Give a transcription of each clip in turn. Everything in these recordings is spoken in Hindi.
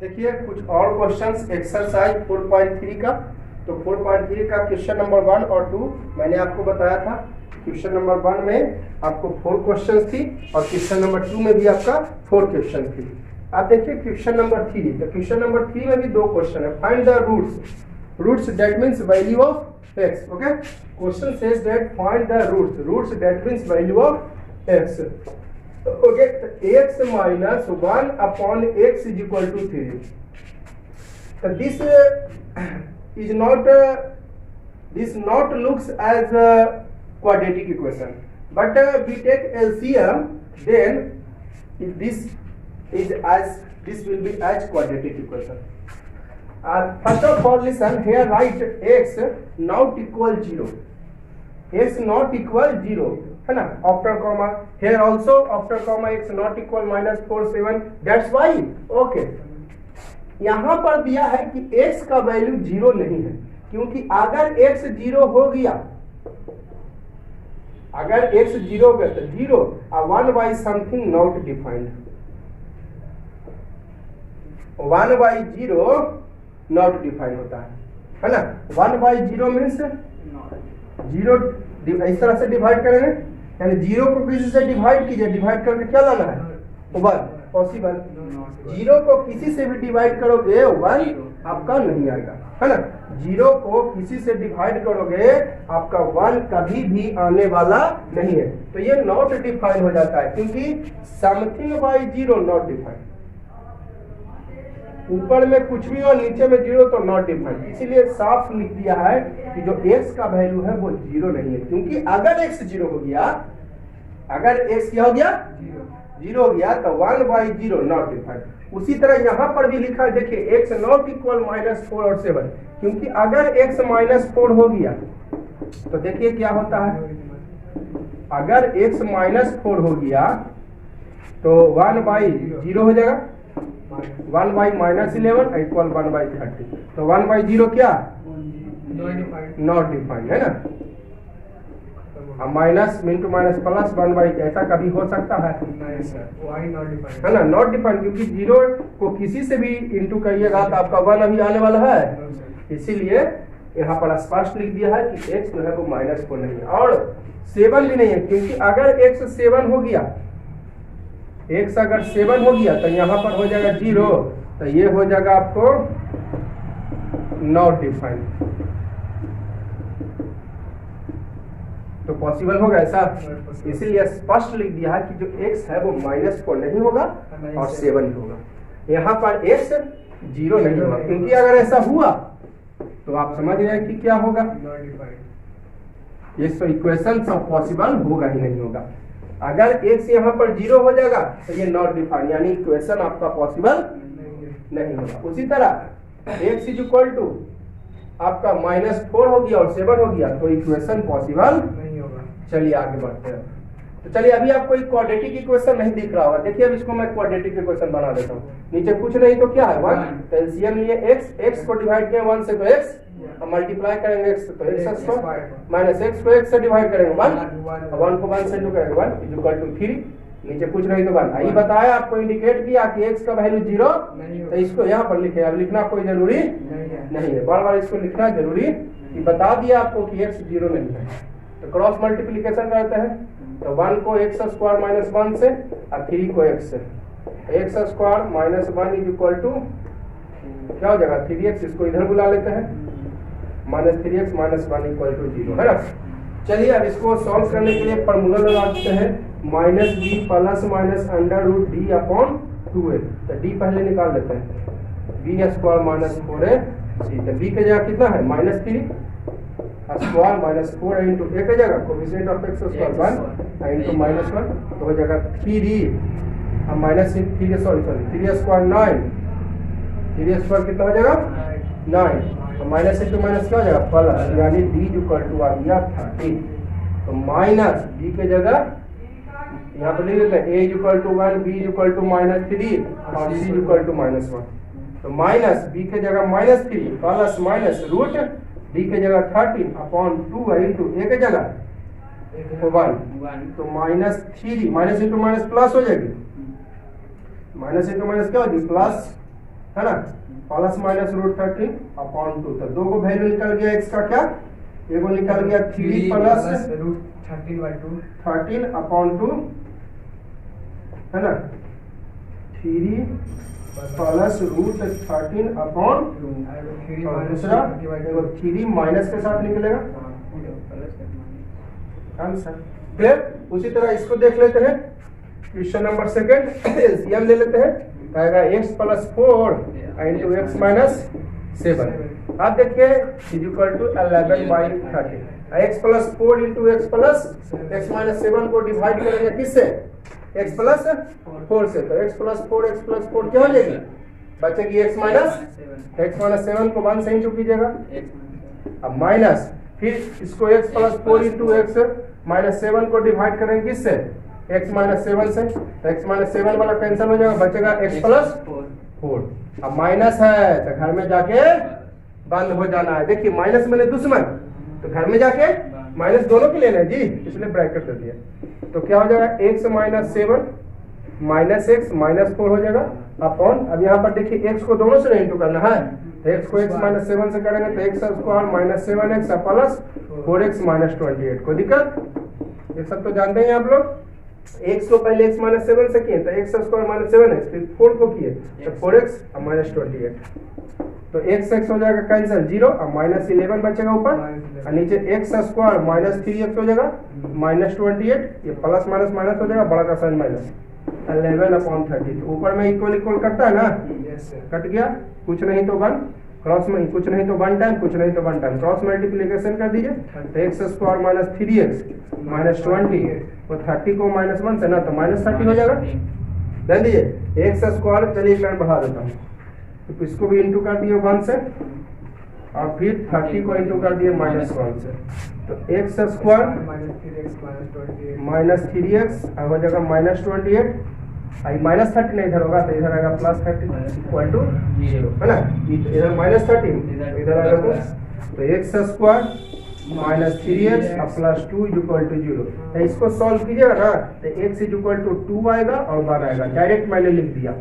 देखिए कुछ और क्वेश्चंस एक्सरसाइज 4.3 का। तो 4.3 का क्वेश्चन नंबर 1 और 2 मैंने आपको बताया था। क्वेश्चन नंबर 1 में आपको 4 क्वेश्चंस थी और क्वेश्चन नंबर 2 में भी आपका 4 क्वेश्चन थी। आप देखिए क्वेश्चन नंबर 3। तो क्वेश्चन नंबर 3 में भी 2 क्वेश्चन है। Find the roots that means value of x. Okay, question says that find the roots that means value of x. Okay, x minus 1 upon x is equal to 3. So this not looks as a quadratic equation, but we take LCM, then this will be as quadratic equation. First of all, listen here. Write x not equal 0. x not equal 0 है ना, after comma here also after comma x not equal -4 7. That's why okay, यहाँ पर दिया है कि x का वैल्यू 0 नहीं है, क्योंकि अगर x 0 हो गया, अगर x 0 हो गया तो 0 1 by something not defined, 1 by 0 not defined होता है ना। 1 by 0 मीन्स 0 इस तरह से डिवाइड करेंगे, यानी 0 को किसी से डिवाइड कीजिए, डिवाइड करके क्या लाना है 1, पॉसिबल। 0 को किसी से भी डिवाइड करोगे 1 आपका नहीं आएगा, है ना। 0 को किसी से डिवाइड करोगे आपका 1 कभी भी आने वाला नहीं है। तो ये नॉट डिफाइन हो जाता है, क्योंकि समथिंग बाय 0 नॉट डिफाइन। ऊपर में कुछ भी और नीचे में 0 तो नॉट डिफाइंड, इसीलिए साफ लिख दिया है कि जो x का वैल्यू है वो 0 नहीं है। क्योंकि अगर x 0 हो गया, अगर x क्या हो गया 0 हो गया तो 1 by 0 नॉट डिफाइंड। उसी तरह यहाँ पर भी लिखा है, देखिए x नॉट इक्वल -4 और 7, क्योंकि अगर x -4 हो गया तो देखिए क्या होता है, अगर x -4 हो गया तो 1 by 0 हो जाएगा, 1 by -11 इक्वल 1 by 30। तो 1 by 0 क्या नॉट डिफाइंड है ना। Minus into minus plus 1 by ऐसा कभी हो सकता है है ना, नॉट डिफाइंड, क्योंकि 0 को किसी से भी इंटू करिएगा तो आपका 1 अभी आने वाला है। इसीलिए यहाँ पर स्पष्ट लिख दिया है कि x जो है वो -4 नहीं है और 7 भी नहीं है, क्योंकि अगर x 7 हो गया, x अगर 7 हो गया तो यहाँ पर हो जाएगा 0, तो ये हो जाएगा आपको नॉट डिफाइंड। तो पॉसिबल होगा ऐसा, इसीलिए स्पष्ट लिख दिया है कि जो x है वो -4 नहीं होगा और 7 ही होगा। यहाँ पर x 0 नहीं होगा, क्योंकि अगर ऐसा हुआ तो आप समझ रहे हैं कि क्या होगा, ये इक्वेशन सब पॉसिबल होगा ही नहीं होगा। अगर x यहाँ पर 0 हो जाएगा तो ये नॉट डिफाइंड, यानी इक्वेशन आपका पॉसिबल नहीं होगा। उसी तरह x इज इक्वल टू आपका -4 हो गया और 7 हो गया तो इक्वेशन पॉसिबल नहीं होगा। चलिए आगे बढ़ते हैं। तो चलिए अभी आपको एक क्वाड्रेटिक इक्वेशन नहीं दिख रहा होगा, देखिए अब इसको मैं क्वाड्रेटिक इक्वेशन बना देता हूँ। नीचे कुछ नहीं तो क्या है 1, तो एलसीएम लिए x को डिवाइड किया 1 से तो x, मल्टीप्लाई करेंगे x तो x स्क्वायर माइनस x को x से डिवाइड करेंगे 1 को 1 से इंटू करेंगे 1 इज इक्वल टू 3। नीचे कुछ नहीं तो 1। ये बताया आपको, इंडिकेट किया कि x का वैल्यू 0, तो इसको यहाँ पर लिखे। अब लिखना कोई जरूरी नहीं है, बार बार इसको लिखना जरूरी, कि बता दिया आपको कि x 0 नहीं है। तो क्रॉस मल्टीप्लिकेशन करते हैं, तो 1 को x स्क्वायर माइनस 1 से और 3 को x से, x square minus 1 is equal to क्या हो जाएगा 3x। इसको इधर बुला लेते हैं, -3x माइनस 1 इक्वल टू 0, है ना। चलिए अब इसको सॉल्व करने के लिए फॉर्मूला लगा देते हैं, -b plus minus √d upon 2a। तो d पहले निकाल लेते हैं, b स्क्वायर माइनस 4ac, तो b की जगह कितना है -3 स्क्वायर माइनस 4 इंटू a की जगह coefficient of x square 1 into -1, तो हो जाएगा 3d माइनस 3 स्क्वायर 9, 3 स्क्वायर कितना हो जाएगा 9, माइनस इंटू माइनस क्या हो जाएगा प्लस, यानी d इक्वल टू आ गया 30। तो माइनस b की जगह यहाँ पर लिख देते हैं a equal to 1, b equal to -3 और c इक्वल टू -1। तो माइनस b की जगह -3 प्लस माइनस रूट d की जगह 13 अपॉन 2 इंटू a की जगह 1, तो -3 माइनस इंटू माइनस प्लस हो जाएगी, माइनस इंटू माइनस क्या होगी प्लस है ना, प्लस माइनस रूट 13 अपॉन 2। तो दो को वैल्यू निकल गया x का क्या, एगो निकल गया 3 प्लस रूट 13/2 13 अपॉन 2, है ना, 3 प्लस रूट 13 अपॉन, और दूसरा एगो 3 माइनस के साथ निकलेगा आंसर। क्लियर। उसी तरह इसको देख लेते हैं, क्वेश्चन नंबर सेकंड एलसीएम ले लेते हैं, आएगा x plus 4 into x minus 7। आप देखिए is equal to 11/30। x plus 4 into x minus 7 को डिवाइड करेंगे किससे, x प्लस 4 से, तो x प्लस 4 क्या हो जाएगी, बचेगी x माइनस 7 को 1 से इंटू कीजिएगा, अब माइनस, फिर इसको x plus 4 into x minus 7 को डिवाइड करेंगे किससे, x माइनस 7 से, तो x माइनस 7 वाला कैंसिल हो जाएगा, बचेगा x प्लस 4। अब माइनस है तो घर में जाके बंद हो जाना है। देखिए माइनस मैंने दुश्मन, तो घर में जाके माइनस दोनों के लेना है जी, इसलिए ब्रैकेट दे दिया। तो क्या हो जाएगा, x minus 7 minus x minus 4 हो जाएगा अपॉन, अब यहाँ पर देखिए x को दोनों से इंटू करना है, तो x को x माइनस 7 से करेंगे तो x square minus 7x plus 4x minus 28। कोई दिक्कत, ये सब तो जानते हैं आप लोग। x को पहले x माइनस 7 से किए तो x स्क्वायर माइनस 7x, फिर 4 को किए तो 4x और माइनस 28, तो x हो जाएगा कैंसिल 0 और माइनस 11 बचेगा ऊपर, और नीचे x स्क्वायर माइनस 3x हो जाएगा माइनस 28, ये प्लस माइनस माइनस हो जाएगा, बड़ा का साइन माइनस 11/30। तो ऊपर में इक्वल इक्वल करता है ना, कट गया, कुछ नहीं तो 1, क्रॉस में कुछ नहीं तो 1 टाइम, कुछ नहीं तो 1 टाइम, क्रॉस मल्टीप्लिकेशन कर दीजिए, तो x square minus 3x minus 20, वो 30 को माइनस 1 से ना तो माइनस 30 हो जाएगा, ध्यान दीजिए x स्क्वायर, चलिए मैं बढ़ा देता हूँ, तो इसको भी इंटू कर दिए 1 से, और फिर 30 को इंटू कर दिए माइनस 1 से, तो x स्क्वायर माइनस 3x हो जाएगा माइनस 28, माइनस 30 नहीं इधर होगा तो इधर आएगा प्लस 30 इक्वल टू 0, है ना, इधर माइनस 30 इधर आएगा तो x square minus 3x plus 2 equal to 0। तो इसको सॉल्व कीजिएगा ना तो x इक्वल टू 2 आएगा और 1 आएगा, डायरेक्ट मैंने लिख दिया,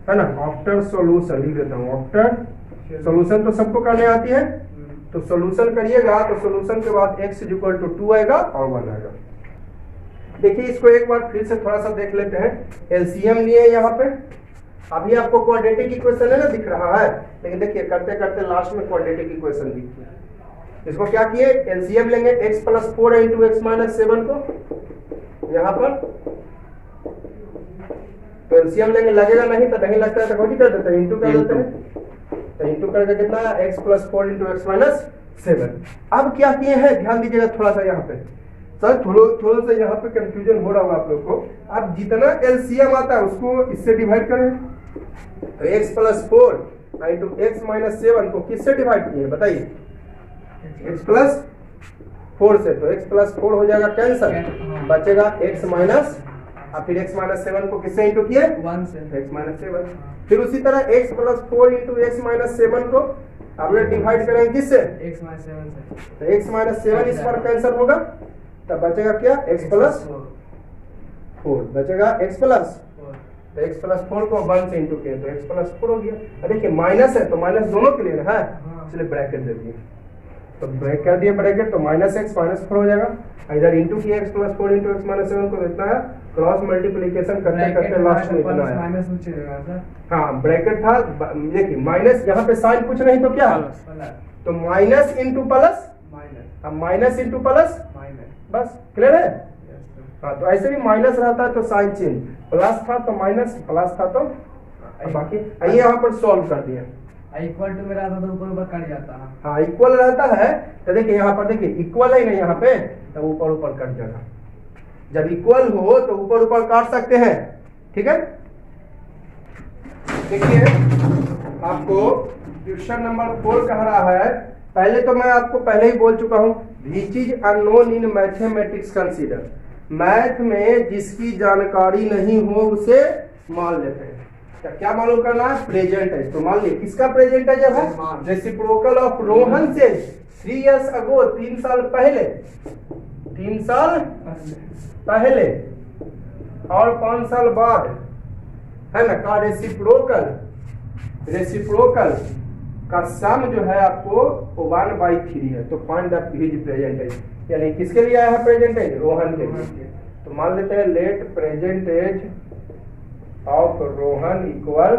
है ना। आफ्टर सॉल्यूशन लिख देता हूँ, आफ्टर सॉल्यूशन तो सबको करने आती है, तो सॉल्यूशन करिएगा तो सॉल्यूशन के बाद x इक्वल टू 2 आएगा और 1 आएगा। देखिए इसको एक बार फिर से थोड़ा सा देख लेते हैं, एलसीएम लिए यहाँ पे, अभी आपको क्वाड्रेटिक इक्वेशन है ना दिख रहा है, लेकिन देखिए करते करते लास्ट में क्वाड्रेटिक इक्वेशन दिखती है। इसको क्या किए, एलसीएम लेंगे x plus 4 into x minus 7 को यहाँ पर, तो एलसीएम लेंगे, लगेगा नहीं तो नहीं लगता है तो कर देते हैं, इंटू कर देते हैं, तो इंटू करके कितना है x plus 4 into x minus 7। अब क्या किए हैं ध्यान दीजिएगा थोड़ा सा यहाँ पे, सर थोड़ा सा यहाँ पे कंफ्यूजन हो रहा होगा आप लोग को, आप जितना एलसीएम आता है उसको इससे डिवाइड करें, तो x plus 4 into x minus 7 को किससे डिवाइड किए बताइए, x प्लस 4 से, तो x प्लस 4 हो जाएगा कैंसल, बचेगा x माइनस, और फिर x माइनस 7 को किससे इंटू किए 1 से, x माइनस 7, फिर उसी तरह x plus 4 into x minus 7 को अब डिवाइड करेंगे किससे, x माइनस 7 से, तो x माइनस 7 इस पर कैंसिल होगा, तब बचेगा क्या x प्लस 4, बचेगा x प्लस, तो x प्लस 4 को 1 से इंटू किए तो x प्लस 4 हो गया। देखिए माइनस है तो माइनस दोनों के लिए है, इसलिए ब्रैकेट दे दिए, तो ब्रेक कर दिए ब्रैकेट, तो माइनस एक्स माइनस 4 हो जाएगा, इधर इंटू किया x plus 4 into x minus 7 को इतना है, क्रॉस मल्टीप्लिकेशन करते करते लास्ट में इतना है, माइनस नीचे रहेगा सर, हाँ ब्रैकेट था, देखिए माइनस यहाँ पे साइन कुछ नहीं तो क्या, तो माइनस इंटू प्लस, अब माइनस इंटू प्लस माइनस, बस क्लियर है। हाँ तो ऐसे भी माइनस रहता है तो साइन चेंज, प्लस था तो माइनस, प्लस था तो बाकी, आइए यहाँ पर सॉल्व कर दिए, इक्वल टू में रहता तो ऊपर ऊपर कट जाता है, हाँ इक्वल रहता है तो देखिए यहाँ पर देखिए इक्वल है नहीं यहाँ पे, तो ऊपर ऊपर कट जाएगा, जब इक्वल हो तो ऊपर ऊपर काट सकते हैं, ठीक है। देखिए आपको क्वेश्चन नंबर 4 कह रहा है, पहले तो मैं आपको पहले ही बोल चुका हूं, which is unknown in mathematics consider, math में जिसकी जानकारी नहीं हो उसे मान लेते हैं। क्या मालूम करना है, प्रेजेंट है, तो मान लीजिए किसका प्रेजेंट है जब है, रेसिप्रोकल ऑफ रोहन से 3 years ago, 3 साल पहले, 3 साल पहले और 5 साल बाद, है ना, का रेसिप्रोकल रेसिप्रोकल का सम जो है आपको 1/3 है, तो फाइंड द हिज प्रेजेंटेज, यानी किसके लिए आया है प्रेजेंटेज? रोहन के लिए। तो मान लेते हैं let present age of Rohan equal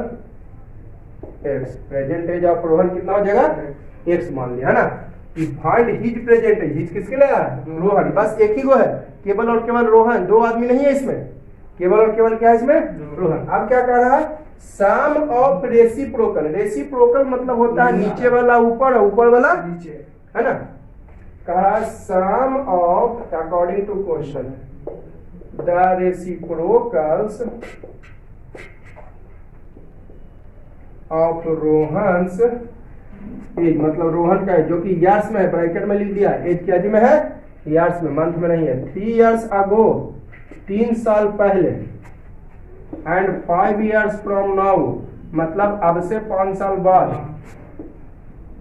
x. Present age of Rohan कितना हो जाएगा? एक्स मान लिया है ना। फाइंड हिज प्रेजेंटेज, हिज किसके लिए आया? रोहन। बस एक ही को है, केवल और केवल रोहन, दो आदमी नहीं है इसमें, केवल और केवल क्या है इसमें? रोहन। अब क्या कह रहा है? Sum of reciprocal. रेसिप्रोकल मतलब होता है नीचे वाला ऊपर और ऊपर वाला नीचे, है ना। कहा sum of, according to question, the reciprocals of Rohan's age, मतलब रोहन का जो कि ईयर्स में है, ब्रैकेट में लिख दिया, एज क्या जी में है? ईयर्स में, मंथ में नहीं है। 3 years अगो, 3 साल पहले, एंड 5 years फ्रॉम नाउ, मतलब अब से 5 साल बाद,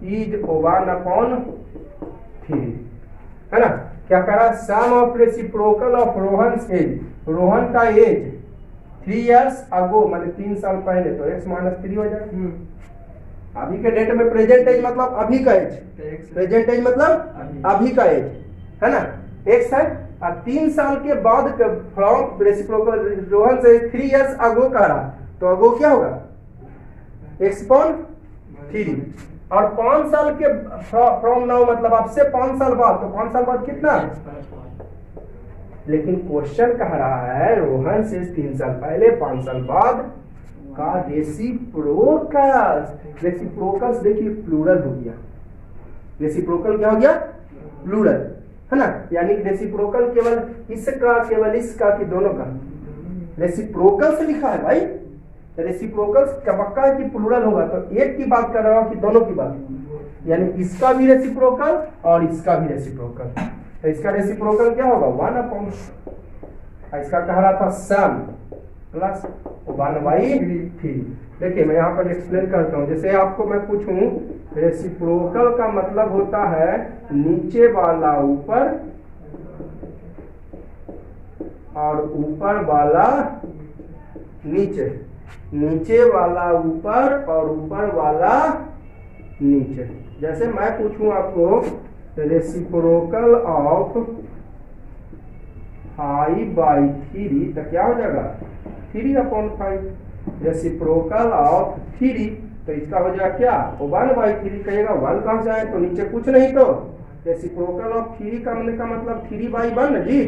इज 1/3, है ना। क्या कह रहा? Sum of reciprocal of Rohan age, Rohan का एज 3 years अगो मतलब 3 साल पहले, तो x - 3 हो जाएगा। अभी के डेट में प्रेजेंट एज मतलब अभी का एज, प्रेजेंट एज मतलब अभी का एज, है ना, x है। और 3 साल के बाद फ्रॉम रेसिप्रोकल रोहन से 3 years अगो कह रहा, तो अगो क्या होगा? x/3। और 5 साल के फ्रॉम नाउ मतलब अब से 5 साल बाद, तो 5 साल बाद कितना? लेकिन क्वेश्चन कह रहा है रोहन से 3 साल पहले 5 साल बाद का रेसिप्रोकल्स। रेसिप्रोकल्स देखिए प्लूरल हो गया, रेसिप्रोकल क्या हो गया? प्लूरल, है ना। यानी रेसिप्रोकल केवल इसका, केवल इसका, कि दोनों का। रेसिप्रोकल से लिखा है भाई, रेसिप्रोकल्स का पक्का है कि प्लूरल होगा, तो एक की बात कर रहा हूं कि दोनों की बात, यानी इसका भी रेसिप्रोकल और इसका भी रेसिप्रोकल। तो इसका रेसिप्रोकल क्या होगा? 1/, इसका कह रहा था सम प्लस 1/3। देखिए मैं यहाँ पर एक्सप्लेन करता हूँ। जैसे आपको मैं पूछूं, रेसिप्रोकल का मतलब होता है नीचे वाला ऊपर और ऊपर वाला नीचे, नीचे वाला ऊपर और ऊपर वाला नीचे। जैसे मैं पूछूं आपको रेसिप्रोकल ऑफ 5/3, तो क्या हो जाएगा? 3/5। रेसिप्रोकल ऑफ 3, तो इसका हो जाएगा क्या? 1/3। कहेगा 1 कहां से आए? तो नीचे कुछ नहीं, तो रेसिप्रोकल ऑफ 3 का मतलब 3/1 ना जी।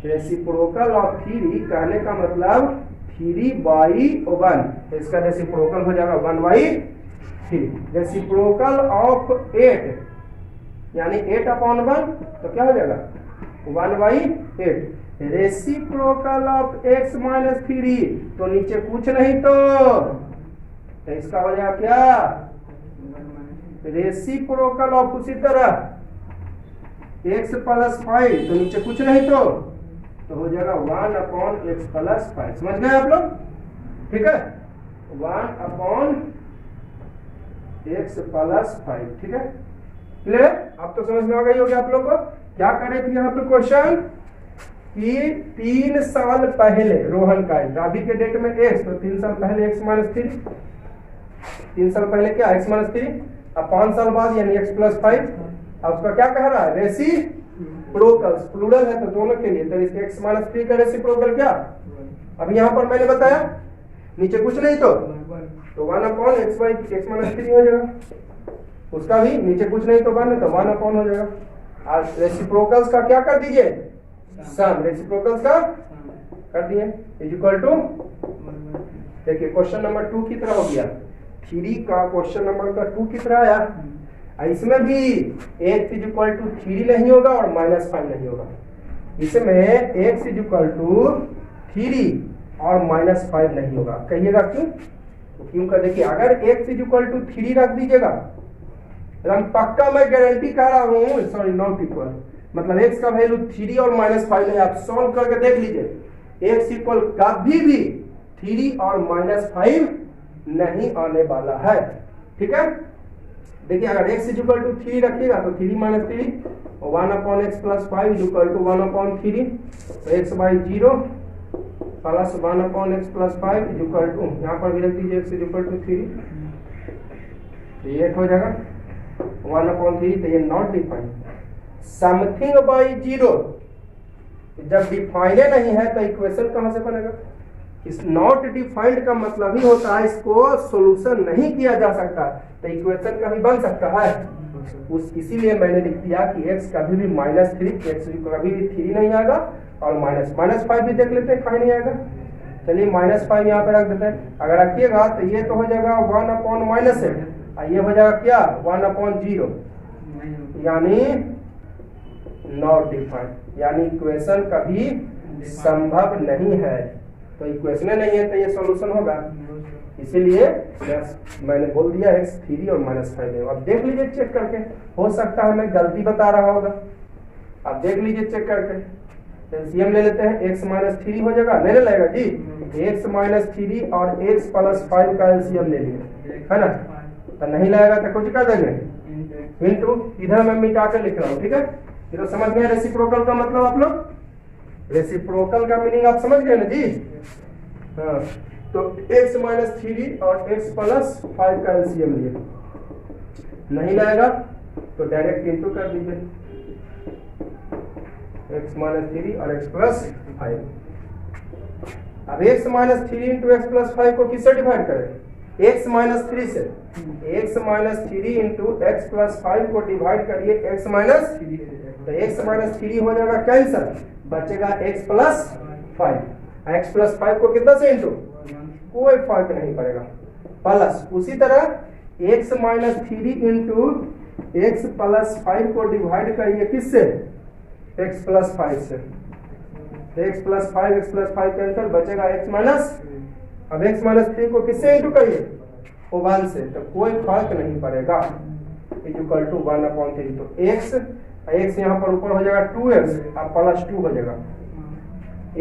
रेसिप्रोकल ऑफ 3 कहने का मतलब 3/1, तो इसका रेसिप्रोकल हो जाएगा 1/3। रेसिप्रोकल ऑफ 8 यानी 8/1, तो क्या हो जाएगा? 1/8। रेसिप्रोकल ऑफ x - 3, तो नीचे कुछ नहीं, तो इसका हो जाएगा क्या? रेसिप्रोकल ऑफ, उसी तरह x + 5, तो नीचे कुछ नहीं, तो हो जाएगा 1/x + 5। समझ गए आप लोग? ठीक है, 1/x + 5, ठीक है, क्लियर? अब तो समझ में आ गई होगी आप लोग को। क्या कर रहे थे यहाँ पे क्वेश्चन कि 3 साल पहले रोहन का है, अभी के डेट में x, तो 3 साल पहले x - 3, 3 साल पहले क्या? x - 3। अब 5 साल बाद यानी x + 5। अब उसका क्या कह रहा है? रेसिप्रोकल्स, प्लूरल है तो दोनों के लिए, तो इसके x - 3 का रेसिप्रोकल क्या? अभी यहाँ पर मैंने बताया नीचे कुछ नहीं, तो 1/x - 3 हो जाएगा। उसका भी नीचे कुछ नहीं, तो 1 है, तो 1/, हो जाएगा। और रेसिप्रोकल्स का क्या कर दीजिए? सम। रेसिप्रोकल्स का कर दिए, इज इक्वल टू, देखिए क्वेश्चन नंबर 2 की तरह हो गया। 3 का क्वेश्चन नंबर का 2 की तरह आया। इसमें भी x इज इक्वल टू 3 नहीं होगा और -5 नहीं होगा। इसमें x इज इक्वल टू 3 और -5 नहीं होगा। कहिएगा क्यों? तो क्यों का देखिए, अगर x इज इक्वल टू 3 रख दीजिएगा, एकदम पक्का मैं गारंटी कर रहा हूँ, सॉरी नॉट इक्वल, मतलब x का वैल्यू 3 और -5 नहीं। आप सॉल्व करके देख लीजिए, x इक्वल कभी भी 3 और -5 नहीं आने वाला है। ठीक है, देखिए अगर x इज इक्वल टू 3 रखिएगा तो 3 - 3, 1/x + 5 इज इक्वल टू 1/3, तो x/0 plus 1/x + 5 is equal to, यहाँ पर भी रख दीजिए x इज इक्वल टू 3, तो ये 8 हो जाएगा 1/3, तो ये not defined. Something by zero जब डिफाइंड नहीं है तो इक्वेशन कहाँ से बनेगा? इस नॉट डिफाइंड का मतलब ही होता है इसको सॉल्यूशन नहीं किया जा सकता, तो इक्वेशन कभी बन सकता है इसीलिए मैंने लिख दिया कि x कभी भी -3, x कभी भी 3 नहीं आएगा, और -5 भी देख लेते हैं कहीं नहीं आएगा। चलिए -5 यहाँ पे रख देते हैं। अगर रखिएगा तो ये तो हो जाएगा 1/-8 और ये हो जाएगा क्या 1/0, यानी नॉट डिफाइंड, यानी इक्वेशन कभी संभव नहीं है। तो इक्वेशन नहीं है तो ये सॉल्यूशन होगा, इसीलिए मैंने बोल दिया x3 और -5 है। अब देख लीजिए चेक करके, हो सकता है मैं गलती बता रहा होगा, अब देख लीजिए चेक करके। एलसीएम ले लेते हैं, x -3 हो जाएगा, नहीं लगेगा जी, x -3 और x + 5 का एलसीएम ले लिए, है ना, तो नहीं लगेगा तो कुछ कर देंगे इंटू, इधर मैं मिटा के लिख रहा हूँ, ठीक है। तो समझ गए रेसिप्रोकल का मतलब आप लोग, रेसिप्रोकल का मीनिंग आप समझ गए ना जी। हाँ, तो x -3 और x + 5 का एलसीएम लिए, नहीं लाएगा तो डायरेक्ट इंटू कर दीजिए, x -3 और x + 5। अब x -3 इंटू x + 5 को किससे डिवाइड करें? x -3 से। x -3 इंटू x + 5 को डिवाइड करिए x -3, तो x -3 हो जाएगा कैंसिल, बचेगा x + 5। x + 5 को कितना से इंटू, कोई फर्क नहीं पड़ेगा, प्लस उसी तरह x -3 इंटू x + 5 को डिवाइड करिए किससे? x + 5 से। x + 5 कैंसिल, बचेगा x अब x -3 को किससे इंटू करिए? 1 से, तो कोई फर्क नहीं पड़ेगा, इक्वल टू 1/3। तो x यहाँ पर ऊपर हो जाएगा 2x और +2 हो जाएगा,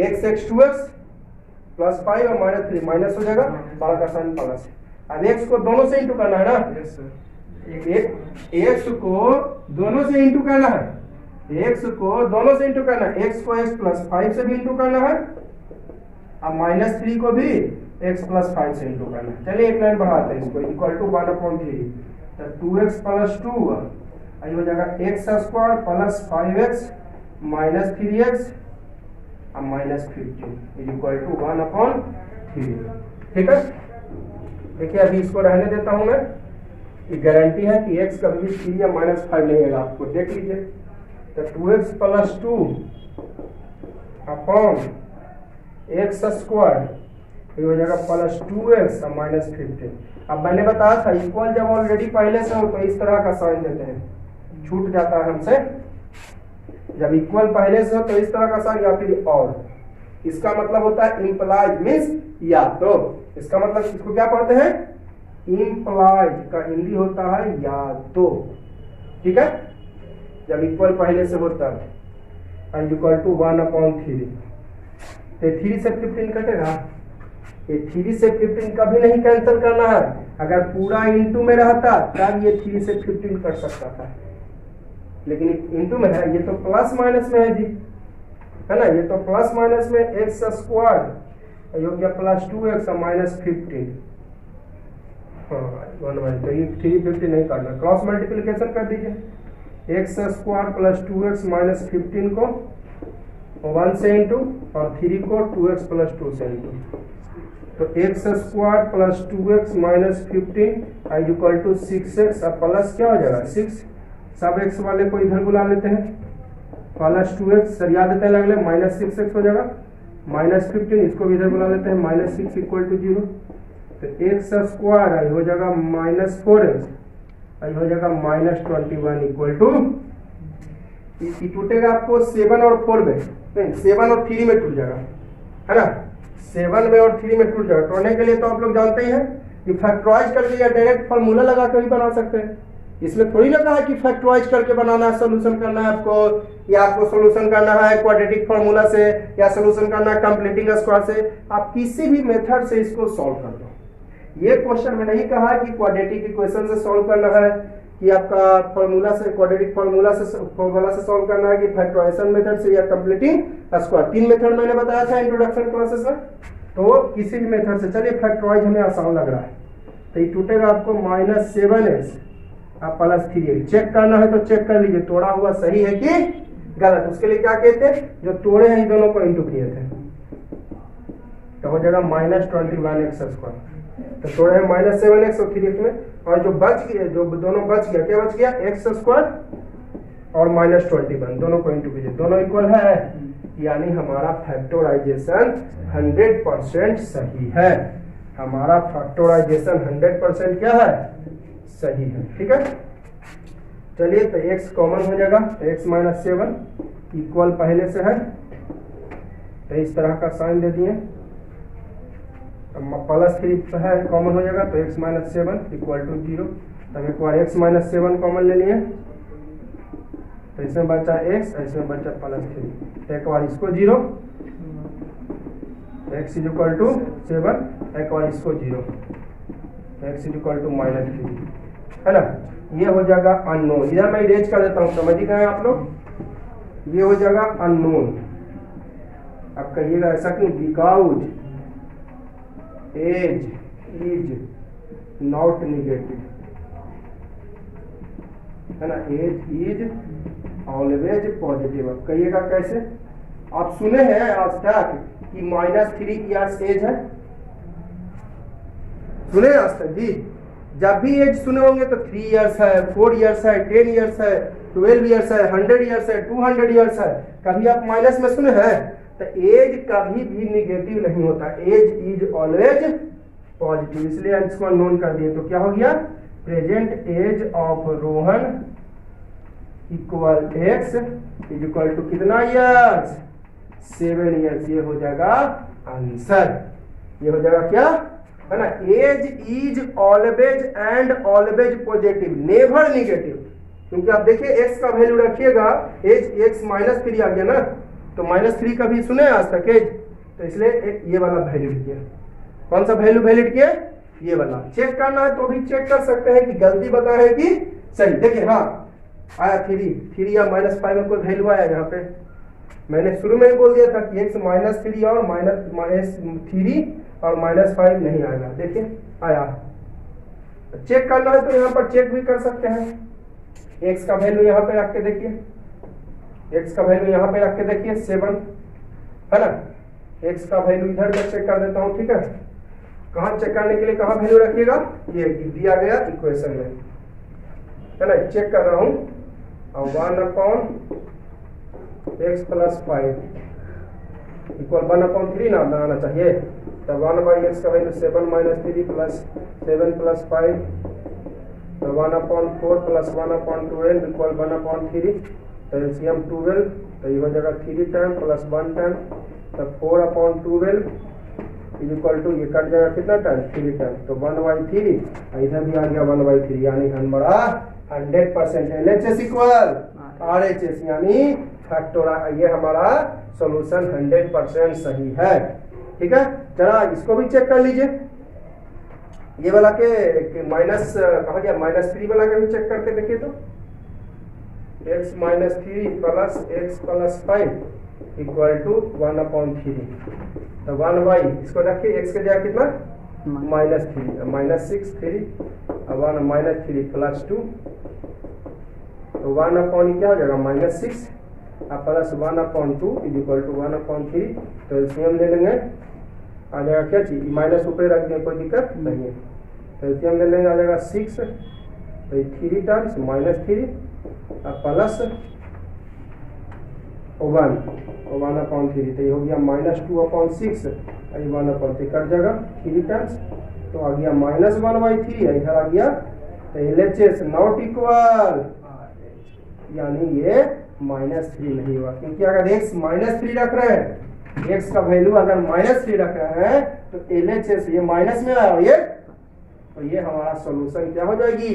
x 2x + 5 और -3 माइनस हो जाएगा, बड़ा का साइन प्लस। अब x को दोनों से इंटू करना है ना, x को दोनों से इंटू करना है, x को दोनों से इंटू करना है, x को x + 5 से भी इंटू करना है, अब -3 को भी x + 5 से इंटू करना है। चलिए एक लाइन बढ़ाते हैं इसको, इक्वल टू 1/3, तो 2x + 2 आई हो जाएगा x² + 5x - 3x और -15 इक्वल टू 1/3, ठीक है। देखिए अभी इसको रहने देता हूं मैं, ये गारंटी है कि x कभी भी 3 या -5 नहीं आएगा, आपको देख लीजिए। तो 2x + 2 अपॉन x² ये हो जाएगा +2x और -15। अब मैंने बताया था इक्वल जब ऑलरेडी पहले से हो तो इस तरह का साइन देते हैं, छूट जाता है हमसे, जब इक्वल पहले से हो तो इस तरह का साइन या फिर और, इसका मतलब होता है इम्प्लाइज मीन्स या तो, इसका मतलब इसको क्या पढ़ते हैं? इम्प्लाइज का हिंदी होता है या तो, ठीक है, जब इक्वल पहले से होता है इक्वल टू 1/3। तो 3 से 15 कटेगा, ये 3 से 15 कभी नहीं कैंसिल करना है, अगर पूरा इंटू में रहता तब ये 3 से 15 कर सकता था, लेकिन इंटू में है, ये तो प्लस माइनस में है जी, है ना, ये तो प्लस माइनस में x² यो क्या +2x और -15, हाँ 1/, तो ये 350 नहीं करना, क्रॉस मल्टीप्लिकेशन कर दीजिए, x² + 2x -15 को 1 से इंटू और 3 को 2x + 2 से इंटू, तो x² + 2x -15 equal to 6x और प्लस क्या हो जाएगा 6, सब x वाले को इधर बुला लेते हैं, +2x सरिया देते हैं लगले, -6x हो जाएगा, -15 इसको भी इधर बुला लेते हैं, -6 इक्वल टू 0, तो x² हो जाएगा -4x हो जाएगा -21 इक्वल टू, टूटेगा आपको 7 और 4 में, 7 और 3 में टूट जाएगा, है ना, 7 में और 3 में टूट जाएगा। टूटने के लिए तो आप लोग जानते ही हैं कि फैक्टराइज करके या डायरेक्ट फॉर्मूला लगा कर भी बना सकते हैं, इसमें थोड़ी ना कहा कि फैक्टराइज करके बनाना है, सोल्यूशन करना है आपको, या आपको सोल्यूशन करना है क्वाड्रेटिक फार्मूला से, या सोल्यूशन करना है कंप्लीटिंग स्क्वायर से, आप किसी भी मेथड से इसको सॉल्व कर दो। ये क्वेश्चन में नहीं कहा कि क्वाड्रेटिक इक्वेशन से सॉल्व करना है, कि आपका फार्मूला से क्वाड्रेटिक फार्मूला से सॉल्व करना है, कि फैक्टराइजेशन मेथड से या कंप्लीटिंग स्क्वायर, 3 मेथड मैंने बताया था इंट्रोडक्शन क्लासेस में, तो किसी भी मेथड से। चलिए फैक्टराइज हमें आसान लग रहा है, तो ये टूटेगा आपको -7x अब +3x। चेक करना है तो चेक कर लीजिए तोड़ा हुआ सही है कि गलत। उसके लिए क्या कहते हैं, जो तोड़े हैं इन दोनों को इंटू किए थे तो हो जाएगा -21x²। तो तोड़े हैं -7x और 3x में, और जो बच गया, जो दोनों बच गया, क्या बच गया, x² और -21 दोनों को इंटू कीजिए, दोनों इक्वल है, यानी हमारा फैक्टराइजेशन 100% सही है। हमारा फैक्टराइजेशन 100% क्या है, सही है। ठीक है, चलिए तो x कॉमन हो जाएगा, x - 7 इक्वल पहले से है तो इस तरह का साइन दे दिए, +3 है कॉमन हो जाएगा तो x - 7 इक्वल टू 0। तब एक बार x - 7 कॉमन ले लिए तो इसमें बचा x, इसमें बचा +3, एक बार इसको 0, x इक्वल टू 7, एक बार इसको 0, x इक्वल टू -3, है ना। ये हो जाएगा अननोन, इधर मैं इरेज कर देता हूँ, समझ ही गए आप लोग। ये हो जाएगा अननोन। अब कहिएगा ऐसा क्यों, because age is not negative, है ना, एज इज ऑलवेज पॉजिटिव। अब कहिएगा कैसे, आप सुने हैं आज तक कि -3 इयर्स एज है, सुने आज तक जी। जब भी एज सुने होंगे तो 3 इयर्स है, 4 इयर्स है, 10 इयर्स है, 12 इयर्स है, 100 इयर्स है, 200 इयर्स है, कभी आप माइनस में सुने हैं। तो एज कभी भी निगेटिव नहीं होता, एज इज ऑलवेज पॉजिटिव, इसलिए इसको नोन कर दिए। तो क्या हो गया, present age of Rohan equal x is equal to कितना इयर्स, 7 इयर्स। ये हो जाएगा आंसर, ये हो जाएगा क्या, है ना, age is always and always positive, never negative. क्योंकि आप देखिए x का वैल्यू रखिएगा, एज x -3 आ गया ना, तो -3 कभी सुने आज तक एज, तो इसलिए ये वाला वैल्यू लिखिए। कौन सा वैल्यू वैलिड किए, ये वाला। चेक करना है तो भी चेक कर सकते हैं कि गलती बता है कि सही। देखिए हाँ आया 3 या -5 में कोई वैल्यू आया, यहाँ पे मैंने शुरू में ही बोल दिया था कि x -3 और -3 और -5 नहीं आएगा। देखिए आया, चेक करना है तो यहाँ पर चेक भी कर सकते हैं। x का वैल्यू यहाँ पे रख के देखिए, x का वैल्यू यहाँ पे रख के देखिए 7, है ना। x का वैल्यू इधर मैं चेक कर देता हूँ, ठीक है। कहाँ चेक करने के लिए कहाँ वैल्यू रखिएगा, ये दिया गया इक्वेशन में, है ना। चेक कर रहा हूँ, 1/x + 5 इक्वल 1/3 ना आना चाहिए। तो 1/x का वैल्यू 7 - 3 + 7 + 5, तो 1/4 + 1/12 इक्वल 1/3, तो एलसीएम 12, तो ये हो जाएगा 3 टाइम + 1 टाइम, तो 4/12 इक्वल टू, ये कट जाएगा कितना टाइम, 3 टाइम, तो 1/3, इधर भी आ गया 1/3, यानी हमारा 100% LHS इक्वल RHS, यानी फैक्टोरा, ये हमारा सॉल्यूशन 100% सही है। ठीक है, चला इसको भी चेक कर लीजिए। ये वाला के माइनस कहा गया, -3 वाला के भी चेक करके देखिए तो, x - 3 + x + 5 इक्वल टू 1/3, तो 1/, इसको रखिए x के जगह कितना, -3 -6 3 अब 1 - 3 + 2, तो 1/, क्या हो जाएगा -6 अब + 1/2 इक्वल टू 1/3, तो एलसीएम ले लेंगे, आ जाएगा क्या चीज, माइनस ऊपर रख दें कोई दिक्कत नहीं है, तो एलसीएम ले लेंगे, आ जाएगा 6, तो 3 टाइम्स -3 अब + 1 1/3, तो ये हो गया -2/6, ये 1/3 कट जाएगा 3 टाइम्स, तो आ गया -1/3, इधर आ गया, तो LHS नॉट इक्वल, यानी ये -3 नहीं हुआ। क्योंकि अगर x -3 रख रहे हैं, x का वैल्यू अगर -3 रख रहे हैं तो LHS ये माइनस में आया, ये तो ये हमारा सॉल्यूशन क्या हो जाएगी,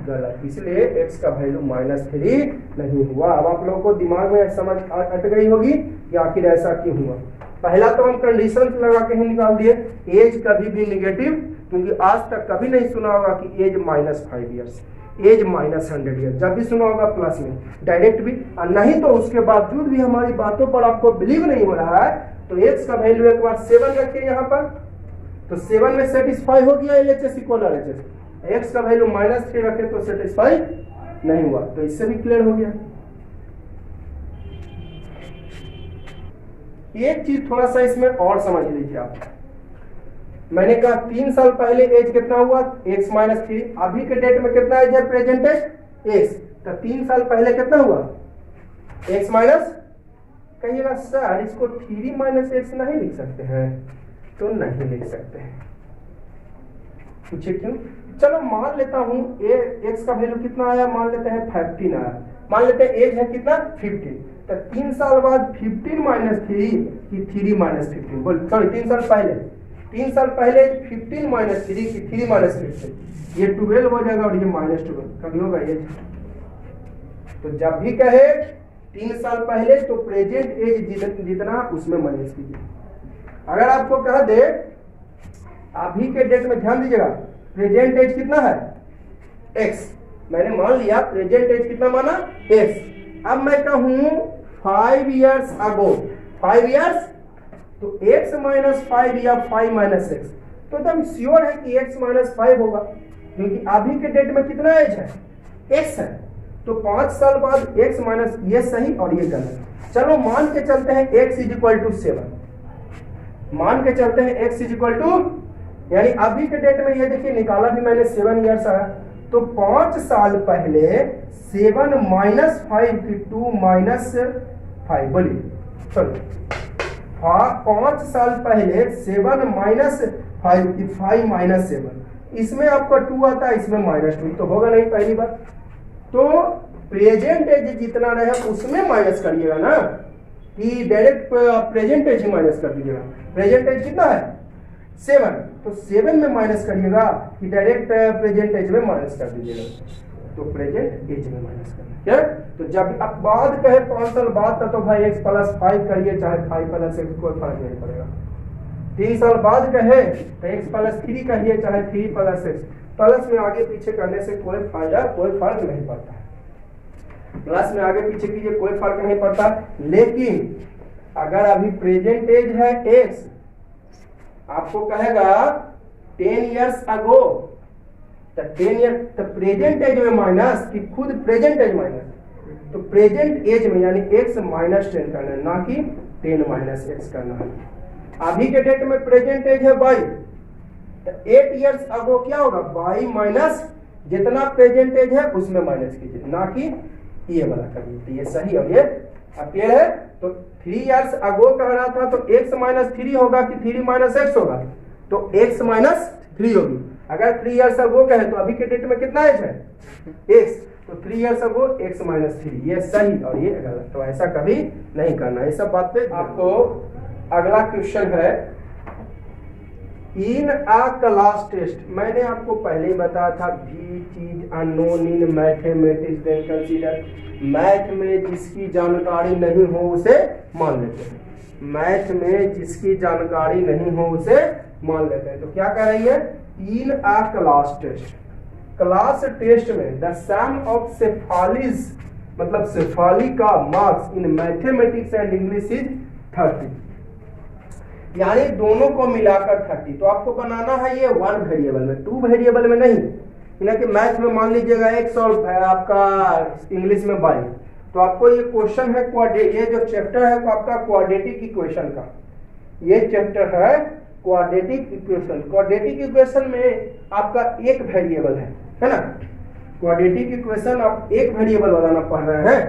गलत, इसलिए x का वैल्यू -3 नहीं हुआ। अब आप लोगों को दिमाग में समझ अट गई होगी कि आखिर ऐसा क्यों हुआ। पहला तो हम कंडीशन लगा के ही निकाल दिए, एज कभी भी निगेटिव, क्योंकि आज तक कभी नहीं सुना होगा कि एज -5 इयर्स, एज -100 ईयर, जब भी सुना होगा प्लस में डायरेक्ट भी, और नहीं तो उसके बावजूद भी हमारी बातों पर आपको बिलीव नहीं हो रहा है, तो x का वैल्यू एक बार 7 रखिए यहाँ पर, तो 7 में सेटिस्फाई हो गया LHS इक्वल RHS, x का वैल्यू -3 रखे तो सेटिस्फाई नहीं हुआ, तो इससे भी क्लियर हो गया। एक चीज थोड़ा सा इसमें और समझ लीजिए आप, मैंने कहा 3 साल पहले एज कितना हुआ x -3, अभी के डेट में कितना एज है प्रेजेंट एज x, तो 3 साल पहले कितना हुआ x माइनस, कहिएगा सर इसको 3 - x नहीं लिख सकते हैं, तो नहीं लिख सकते हैं, पूछे क्यों? चलो मान लेता हूं x का वैल्यू कितना आया, मान लेते हैं 15 आया, मान लेते हैं एज है कितना 15, तो 3 साल बाद 15 - 3 कि 3 - 15, बोल सॉरी 3 साल पहले 15 - 3 कि 3 - 15, ये 12 हो जाएगा और ये -12 कभी होगा ये। तो जब भी कहे 3 साल पहले तो प्रेजेंट एज जितना उसमें माइनस कीजिए। अगर आपको कह दे अभी के डेट में, ध्यान दीजिएगा प्रेजेंट एज कितना है x, मैंने मान लिया प्रेजेंट एज कितना माना x, अब मैं कहूं 5 इयर्स अगो, 5 इयर्स तो x - 5 या 5 - x, तो एकदम श्योर है कि x - 5 होगा, क्योंकि अभी के डेट में कितना एज है x है, तो 5 साल बाद x - ये सही और ये गलत। चलो मान के चलते हैं x = 7, मान के चलते हैं x = यानी अभी के डेट में ये देखिए निकाला भी मैंने 7 इयर्स आया, तो 5 साल पहले 7 - 5 की 2 - 5 बोलिए, चलो 5 साल पहले 7 - 5 की 5 - 7, इसमें आपका 2 आता है, इसमें -2, तो होगा नहीं पहली बात। तो प्रेजेंट एज जितना रहे उसमें माइनस करिएगा ना, कि डायरेक्ट प्रेजेंट एज ही माइनस कर दीजिएगा। प्रेजेंट एज कितना है 7, तो 7 में माइनस करिएगा कि डायरेक्ट प्रेजेंट एज में माइनस कर दीजिएगा, तो प्रेजेंट एज में माइनस करना क्या। तो जब अब बाद कहे 5 साल बाद था तो भाई x + 5 करिए, चाहे 5 + x, कोई फर्क नहीं पड़ेगा। 3 साल बाद कहे तो x + 3 कहिए, चाहे 3 + x, प्लस में आगे पीछे करने से कोई फायदा कोई फर्क नहीं पड़ता है, प्लस में आगे पीछे कीजिए कोई फर्क नहीं पड़ता। लेकिन अगर अभी प्रेजेंट एज है x, आपको कहेगा 10 इयर्स अगो, तो 10 ईयर तो प्रेजेंट एज में माइनस कि खुद प्रेजेंट एज माइनस, तो प्रेजेंट एज में यानी x -10 करना है, ना कि 10 - x करना है। अभी के डेट में प्रेजेंट एज है 22, तो 8 इयर्स अगो क्या होगा 22 माइनस जितना प्रेजेंट एज है उसमें माइनस कीजिए, ना कि ये वाला करिए, तो ये सही और ये क्लियर है। तो 3 इयर्स अगो कह रहा था तो x - 3 होगा कि 3 - x होगा, तो x - 3 होगी। अगर 3 इयर्स अगो कहे तो अभी के डेट में कितना एज है x, तो 3 इयर्स अगो x - 3, ये सही और ये गलत, तो ऐसा कभी नहीं करना है। ये सब बात पे आपको अगला क्वेश्चन है इन अ क्लास टेस्ट, मैंने आपको पहले ही बताया था भी चीज unknown in mathematics then consider, math में जिसकी जानकारी नहीं हो उसे मान लेते हैं, मैथ में जिसकी जानकारी नहीं हो उसे मान लेते हैं। तो क्या कर रही है in a class test, class test में द सम ऑफ सेफालीज मतलब सेफाली का marks in mathematics and English is 30, यानी दोनों को मिलाकर 30। तो आपको बनाना है ये 1 वेरिएबल में, 2 वेरिएबल में नहीं, ना कि मैथ में मान लीजिएगा x और आपका इंग्लिश में 22। तो आपको ये क्वेश्चन है ये जो चैप्टर है आपका क्वाड्रेटिक इक्वेशन का, ये चैप्टर है क्वाड्रेटिक इक्वेशन। क्वाड्रेटिक इक्वेशन में आपका एक वेरिएबल है ना, क्वाड्रेटिक इक्वेशन आप एक वेरिएबल वाला ना पढ़ रहे हैं,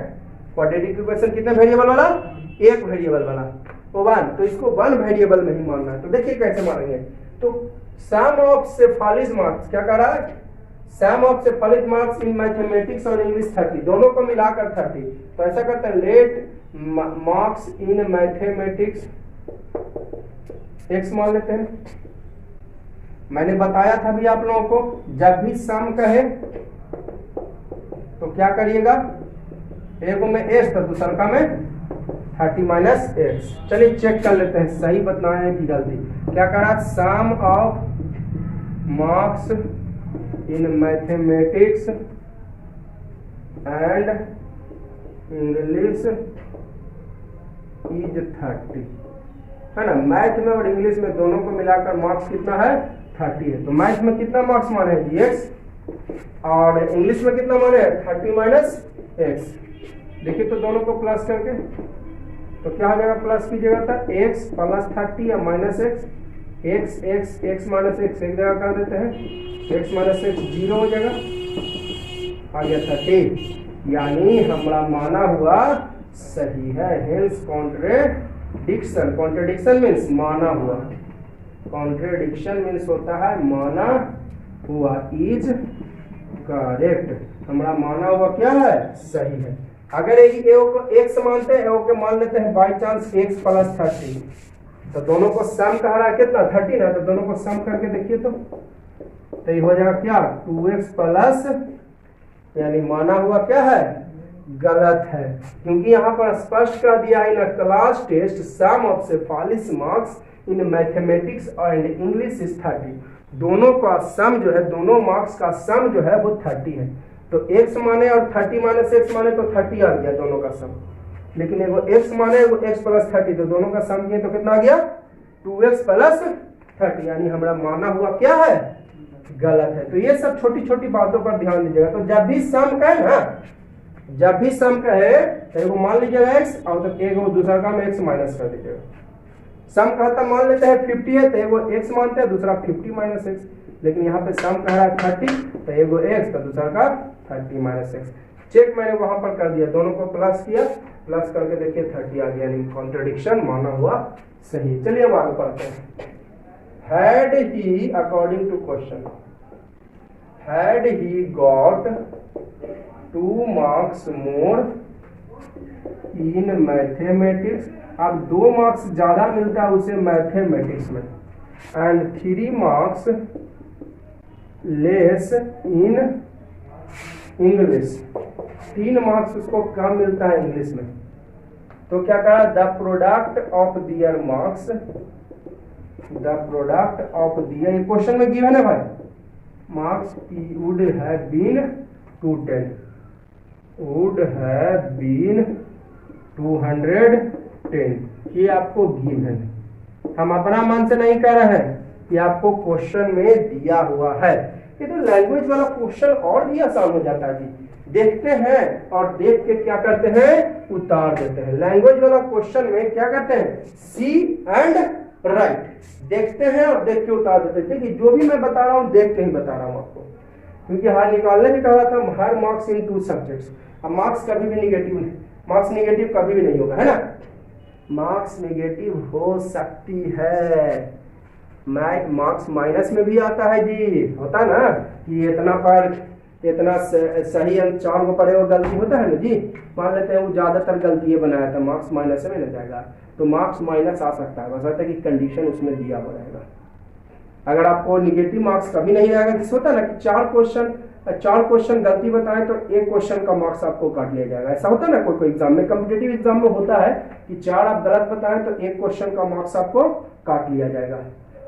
क्वाड्रेटिक इक्वेशन कितने वेरिएबल वाला, एक वेरिएबल वाला, तो 1, तो इसको 1 वेरिएबल में ही मानना है। तो देखिए कैसे मानेंगे, तो सम ऑफ सेफालीज मार्क्स क्या कह रहा है, sum of Shefali's marks in mathematics और इंग्लिश 30, दोनों को मिलाकर 30। तो ऐसा करते हैं let marks in mathematics x मान लेते हैं। मैंने बताया था भी आप लोगों को जब भी सम कहे तो क्या करिएगा, एक में s था दूसरा का में 30 - x। चलिए चेक कर लेते हैं सही बताना है कि गलती। क्या कह रहा, sum of marks in mathematics and English is 30। है ना। मैथ में और इंग्लिश में दोनों को मिलाकर मार्क्स कितना है 30 है। तो मैथ में कितना मार्क्स माने हैं जी x, और इंग्लिश में कितना माने हैं 30 माइनस एक्स। देखिए तो दोनों को प्लस करके तो क्या हो जाएगा, प्लस की जगह था x प्लस 30 या minus x, x minus x एक जगह कर देते हैं, x माइनस एक्स 0 हो जाएगा, आ गया 30, यानी हमारा माना हुआ सही है। हेंस कॉन्ट्रेडिक्शन, कॉन्ट्रेडिक्शन मीन्स माना हुआ, कॉन्ट्रेडिक्शन मीन्स होता है माना हुआ, इज करेक्ट। हमारा माना हुआ क्या है, सही है। अगर ए को x मानते हैं, को मान लेते हैं बाई चांस x प्लस 30, तो दोनों को सम कह रहा है कितना 30 ना, तो दोनों को सम करके देखिए तो ये हो जाएगा क्या 2x प्लस, यानी माना हुआ क्या है, गलत है, क्योंकि यहाँ पर स्पष्ट कर दिया है in class test sum of Shefali's marks in mathematics and English is 30। दोनों का सम जो है, दोनों मार्क्स का सम जो है वो 30 है। तो x माने और 30 माइनस x माने तो 30 आ गया दोनों का सम, लेकिन एगो x माने एगो x प्लस 30, तो दोनों का सम किए तो कितना आ गया 2x प्लस 30, यानी हमारा माना हुआ क्या है, गलत है। तो ये सब छोटी छोटी बातों पर ध्यान दीजिएगा। तो जब भी सम कहे ना, जब भी सम कहे तो एगो मान लीजिएगा x और तो एगो दूसरा का में x माइनस कर दीजिएगा। सम कहता मान लेते हैं 50 है तो एगो x मानते हैं, दूसरा 50 माइनस x, लेकिन यहाँ पे सम कह रहा है 30, तो एगो x तो दूसरा का 30 माइनस एक्स। चेक मैंने वहां पर कर दिया, दोनों को प्लस किया, प्लस करके देखिए 30 आ गया, यानी कॉन्ट्रडिक्शन माना हुआ सही। चलिए अब आगे पढ़ते हैं। Had he according to question, had he got 2 marks more in mathematics, अब 2 मार्क्स ज्यादा मिलता है उसे मैथमेटिक्स में, and 3 marks less in English, 3 marks उसको कम मिलता है इंग्लिश में, तो क्या कहा, the product of their marks, the product of their, question में गिवन है भाई, marks would have been 210, would have been 210, ये आपको गिवन, हम अपना मन से नहीं कह रहे हैं, ये आपको क्वेश्चन में दिया हुआ है। ये तो लैंग्वेज वाला क्वेश्चन और भी आसान हो जाता है जी, देखते हैं और देख के क्या करते हैं, उतार देते हैं। लैंग्वेज वाला क्वेश्चन में क्या करते हैं, सी एंड राइट, देखते हैं और देख के उतार देते हैं। देखिए जो भी मैं बता रहा हूँ देख के ही बता रहा हूँ आपको, क्योंकि हर निकालने भी कह रहा था हर मार्क्स इन 2 सब्जेक्ट्स। अब मार्क्स कभी भी निगेटिव नहीं, मार्क्स निगेटिव कभी भी नहीं होगा, है ना, मार्क्स निगेटिव हो सकती है, मार्क्स माइनस में भी आता है जी, होता है ना कि इतना पर इतना सही अंक 4 को पढ़े वो गलती होता है ना जी, मान लेते हैं वो ज्यादातर गलती बनाया था, मार्क्स माइनस में मिल जाएगा, तो मार्क्स माइनस आ सकता है, बशर्ते कि कंडीशन उसमें दिया हो रहेगा। अगर आपको निगेटिव मार्क्स कभी नहीं आएगा, जिस होता है ना कि 4 क्वेश्चन गलती बताएं तो 1 क्वेश्चन का मार्क्स आपको काट लिया जाएगा, ऐसा होता है ना कोई एग्जाम में, कॉम्पिटिटिव एग्जाम में होता है कि 4 आप गलत बताएं तो 1 क्वेश्चन का मार्क्स आपको काट लिया जाएगा।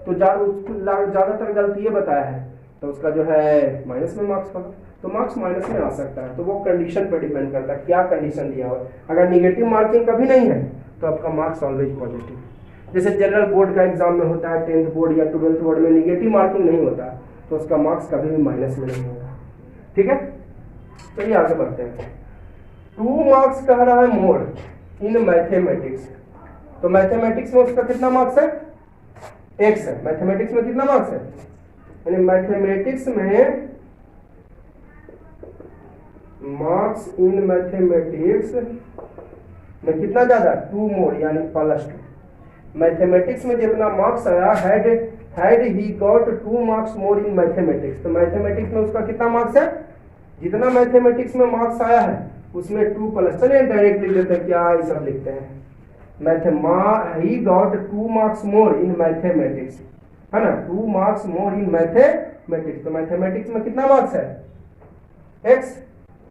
तो ज्यादातर गलती ये बताया है तो उसका जो है माइनस में मार्क्स होगा, तो मार्क्स माइनस में आ सकता है, तो वो कंडीशन पर डिपेंड करता है क्या कंडीशन दिया हुआ है। अगर निगेटिव मार्किंग कभी नहीं है तो आपका मार्क्स ऑलवेज पॉजिटिव, जैसे जनरल बोर्ड का एग्जाम में होता है, 10th बोर्ड या 12th बोर्ड में निगेटिव मार्किंग नहीं होता तो उसका मार्क्स कभी भी माइनस में नहीं होगा, ठीक है। चलिए आगे बढ़ते हैं। 2 मार्क्स कह रहा है मोर इन मैथमेटिक्स, तो मैथमेटिक्स में उसका कितना मार्क्स है, x है, मैथमेटिक्स में कितना मार्क्स है, यानी मैथमेटिक्स में मार्क्स इन मैथमेटिक्स में कितना ज्यादा, 2 मोर यानी +2। मैथमेटिक्स में जितना मार्क्स आया, had he got 2 marks more in mathematics, तो मैथमेटिक्स में उसका कितना मार्क्स है, जितना मैथमेटिक्स में मार्क्स आया है उसमें 2+, चलिए डायरेक्ट लिख लेते हैं, क्या ये सब लिखते हैं, he got 2 marks more in mathematics, है ना, 2 marks more in mathematics, तो मैथमेटिक्स में कितना मार्क्स है, x,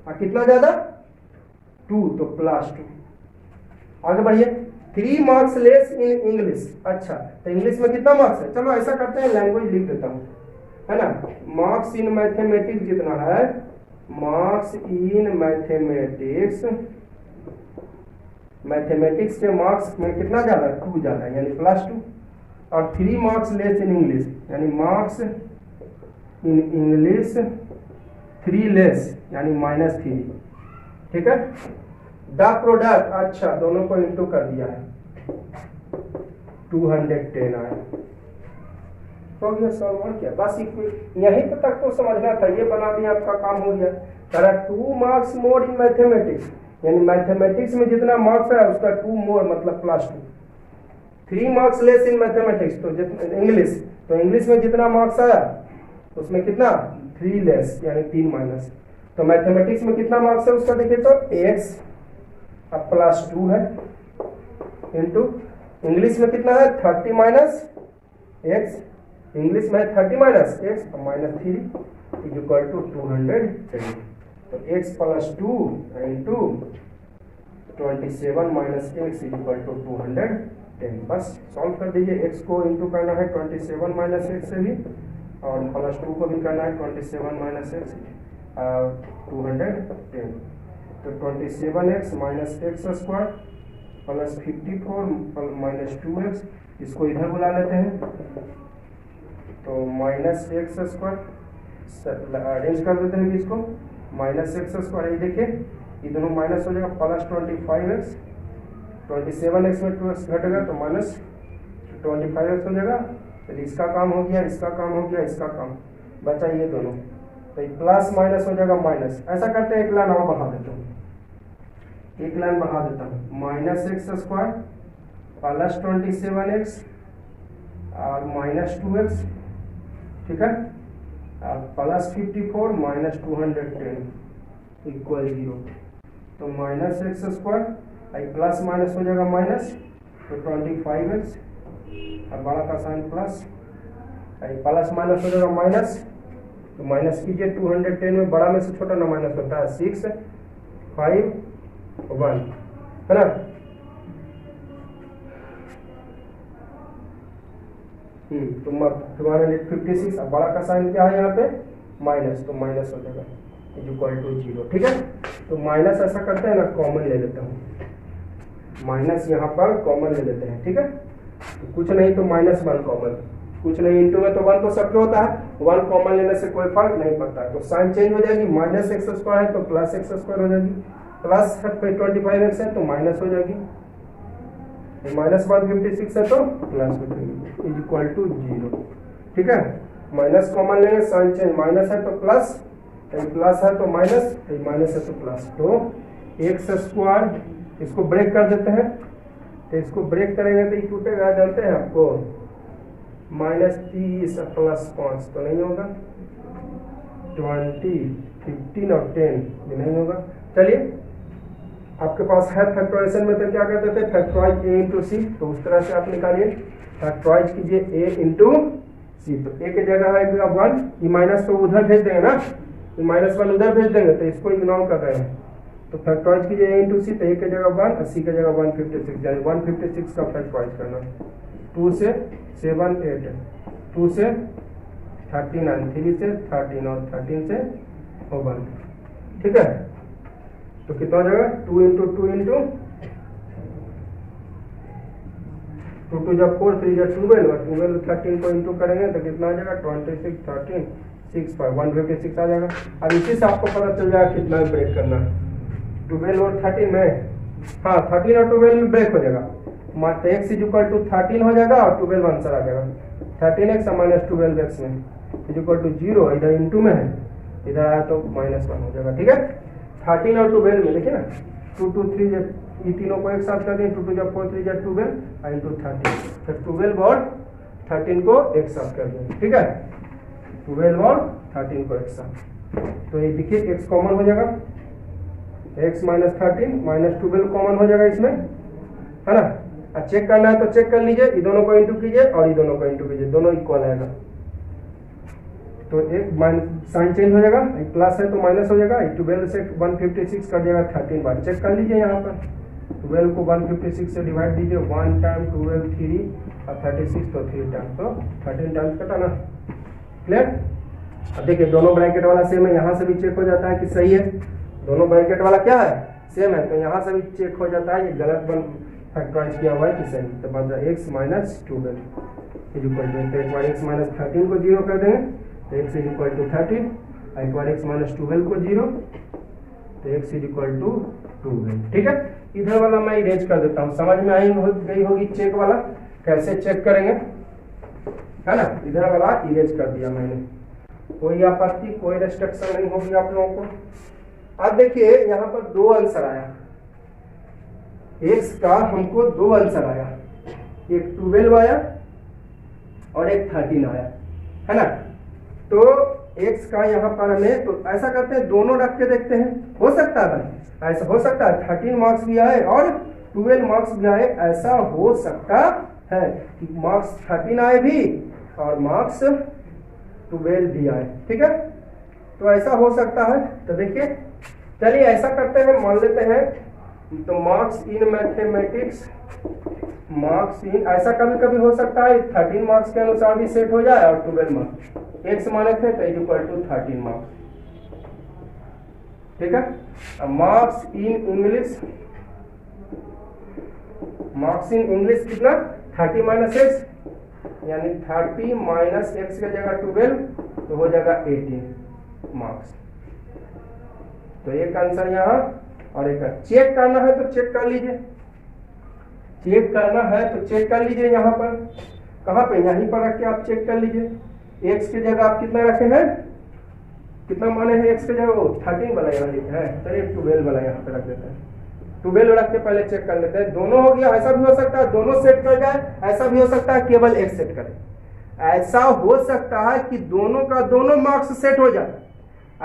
और कितना ज्यादा 2, तो +2। आगे बढ़िए। 3 मार्क्स लेस इन इंग्लिश, अच्छा तो इंग्लिश में कितना मार्क्स है, चलो ऐसा करते हैं लैंग्वेज लिख देता हूँ, है ना, मार्क्स इन मैथमेटिक्स जितना है, मार्क्स इन मैथमेटिक्स मैथमेटिक्स के मार्क्स में कितना ज़्यादा है, 2 ज़्यादा है, यानी +2, और 3 मार्क्स लेस इन इंग्लिश, यानी मार्क्स इन इंग्लिश 3 लेस, यानी -3। ठीक है, द प्रोडक्ट, अच्छा दोनों को इंटू कर दिया है, 210 आया, हो गया सॉल्व। और क्या, बस यहीं पे तक तो समझना था, ये बना दिया, आपका काम हो गया। कह 2 मार्क्स मोर इन मैथमेटिक्स, यानी मैथमेटिक्स में जितना मार्क्स है उसका 2 मोर, मतलब +2। 3 मार्क्स लेस इन मैथमेटिक्स, तो इंग्लिश, तो इंग्लिश में जितना मार्क्स आया उसमें कितना 3 लेस, यानी 3 माइनस। तो मैथमेटिक्स में कितना मार्क्स है उसका देखिए तो x अब +2 है, इंटू इंग्लिश में कितना है 30 माइनस x, इंग्लिश में 30 माइनस x और -3 इज इक्वल टू 210। तो x +2 into 27 minus x is equal to 210। बस सॉल्व कर दीजिए, x को इंटू करना है 27 माइनस x से भी, और +2 को भी करना है 27 माइनस x 210। तो 27x minus x square plus 54 minus 2x, इसको इधर बुला लेते हैं, तो -x स्क्वायर अरेंज कर देते हैं इसको, -x स्क्वायर, ये देखिए ये दोनों माइनस हो जाएगा, +25x, 27x में 2x घटेगा तो -25x हो जाएगा। तो इसका काम हो गया, इसका काम हो गया, इसका काम बचा ये दोनों, तो ये प्लस माइनस हो जाएगा माइनस। ऐसा करते हैं, एक लाइन और बढ़ा देता हूँ, एक लाइन बढ़ा देता हूँ, -x स्क्वायर प्लस 27x और -2x, ठीक है, प्लस 54 माइनस 210 इक्वल 0। तो -x स्क्वायर प्लस माइनस हो जाएगा माइनस, तो 25x और बड़ा का साइन प्लस, प्लस माइनस हो जाएगा माइनस, तो माइनस कीजिए, 210 में बड़ा में से छोटा ना माइनस होता है, 6 5 1 है ना। तो 256, अब बड़ा का साइन क्या है यहाँ पे माइनस, तो माइनस हो जाएगा इज इक्वल टू 0। ठीक है, तो माइनस ऐसा करते हैं ना, कॉमन ले लेता हूँ, माइनस यहाँ पर कॉमन ले लेते हैं। ठीक है, तो कुछ नहीं तो -1 कॉमन, कुछ नहीं, इंटू में तो 1 तो सबके होता है, 1 कॉमन लेने से कोई फर्क नहीं पड़ता है। तो साइन चेंज हो जाएगी, -x स्क्वायर है तो +x स्क्वायर हो जाएगी, प्लस 25x है तो माइनस हो जाएगी, -156 है तो प्लस हो जाएगी इज इक्वल टू 0। ठीक है, माइनस कॉमन लेंगे, साइन चेंज, माइनस है तो प्लस, प्लस है तो माइनस, माइनस है तो प्लस, तो x स्क्वायर, इसको ब्रेक कर देते हैं, तो इसको ब्रेक करेंगे तो ये टूटेगा, जानते हैं आपको, -30 प्लस 5 तो नहीं होगा, 20 15 और 10 भी नहीं होगा। चलिए, आपके पास है फैक्टराइजेशन में, तो क्या करते थे, फैक्टराइज a इंटू सी, तो उस तरह से आप निकालिए, फैक्टराइज कीजिए a इंटू सी, तो a की जगह है 1, ये माइनस तो उधर भेज देंगे ना, ये -1 उधर भेज देंगे, तो इसको इग्नोर कर रहे हैं, तो फैक्टराइज कीजिए a इंटू सी, तो a की जगह 1 और सी की जगह 156, यानी 156 का फैक्टराइज करना, 2 से 7 8, 2 से 39, 3 से 13 और 13 से 1। ठीक है, तो कितना हो जाएगा, 2 इंटू 2 इंटू 2 जब 4 3 जब 12 और 12 13 को इंटू करेंगे तो कितना आ जाएगा, 26 13 6 5 156 आ जाएगा। अब इसी से आपको पता चल जाएगा कितना ब्रेक करना है, 12 और 13 में, हाँ 13 और 12 में ब्रेक हो जाएगा, तो x इज इक्वल टू 13 हो जाएगा और 12 आंसर आ जाएगा, 13x और -12x में इज इक्वल टू 0, इधर इंटू में है, इधर आया तो -1 हो जाएगा। ठीक है, 13 और 12 में देखिए ना, 2 2 3 ये तीनों को एक साथ कर दें, 2 2 जब 4 3 जब 12 इंटू 13, फिर 12 और 13 को एक साथ कर दें। ठीक है, 12 और 13 को एक साथ, तो ये देखिए x कॉमन हो जाएगा, x -13 -12 कॉमन हो जाएगा इसमें, है ना। चेक करना है तो चेक कर लीजिए, ये दोनों को इंटू कीजिए और ये दोनों को इंटू कीजिए, दोनों इक्वल आएगा, तो एक साइन चेंज हो जाएगा, प्लस है तो माइनस हो जाएगा, 12 से 156 कर जाएगा 13 बार, चेक कर लीजिए यहाँ पर, 12 को 156 से डिवाइड दीजिए, 1 टाइम 12 3 और 36 तो 3 टाइम, तो 13 टाइम्स कटा ना, क्लियर। अब देखिए दोनों ब्रैकेट वाला सेम है, यहाँ से भी चेक हो जाता है कि सही है, दोनों ब्रैकेट वाला क्या है सेम है तो यहाँ से भी चेक हो जाता है ये गलत बन फैक्टराइज किया हुआ है कि सही, तो बन जाए x minus 12 is equal to, तो एक बार x माइनस 13 को 0 कर देंगे तो x इज इक्वल टू 13, एक बार x माइनस 12 को 0 तो x इज इक्वल टू 12। ठीक है, इधर वाला मैं इरेज कर देता हूँ, समझ में आई गई होगी चेक वाला कैसे चेक करेंगे, है ना। इधर वाला इरेज कर दिया मैंने, कोई आपत्ति कोई रेस्ट्रिक्शन नहीं होगी आप लोगों को। अब देखिए यहाँ पर दो आंसर आया, x का हमको दो आंसर आया, एक 12 आया और एक 13 आया, है ना। तो x का यहाँ पर हमें, तो ऐसा करते हैं दोनों रख के देखते हैं, हो सकता है भाई ऐसा हो सकता है 13 मार्क्स भी आए और 12 मार्क्स भी आए, ऐसा हो सकता है कि मार्क्स 13 आए भी और मार्क्स 12 भी आए। ठीक है, तो ऐसा हो सकता है। तो देखिए चलिए ऐसा करते हैं, मान लेते हैं तो marks in mathematics, marks in, ऐसा कभी कभी हो सकता है 13 मार्क्स के अनुसार भी सेट हो जाए और 12 मार्क्स, x माने थे तो इज इक्वल टू 13 मार्क्स। ठीक है, अब marks in English, marks in English कितना 30 माइनस एक्स, यानी 30 माइनस एक्स की जगह 12 तो हो जाएगा 18 मार्क्स। तो एक आंसर यहाँ और एक चेक करना है तो चेक कर लीजिए, चेक करना है तो चेक कर लीजिए। यहाँ पर कहाँ पे, यहीं पर रख के आप चेक कर लीजिए। x की जगह आप कितना रखे हैं, कितना माने हैं x की जगह, वो 13 वाला यहाँ लिखा है, चलिए 12 वाला यहाँ पे रख देते हैं, 12 रख के पहले चेक कर लेते हैं। दोनों हो गया, ऐसा भी हो सकता है दोनों सेट कर जाए, ऐसा भी हो सकता है केवल एक सेट करे, ऐसा हो सकता है कि दोनों का दोनों मार्क्स सेट हो जाए,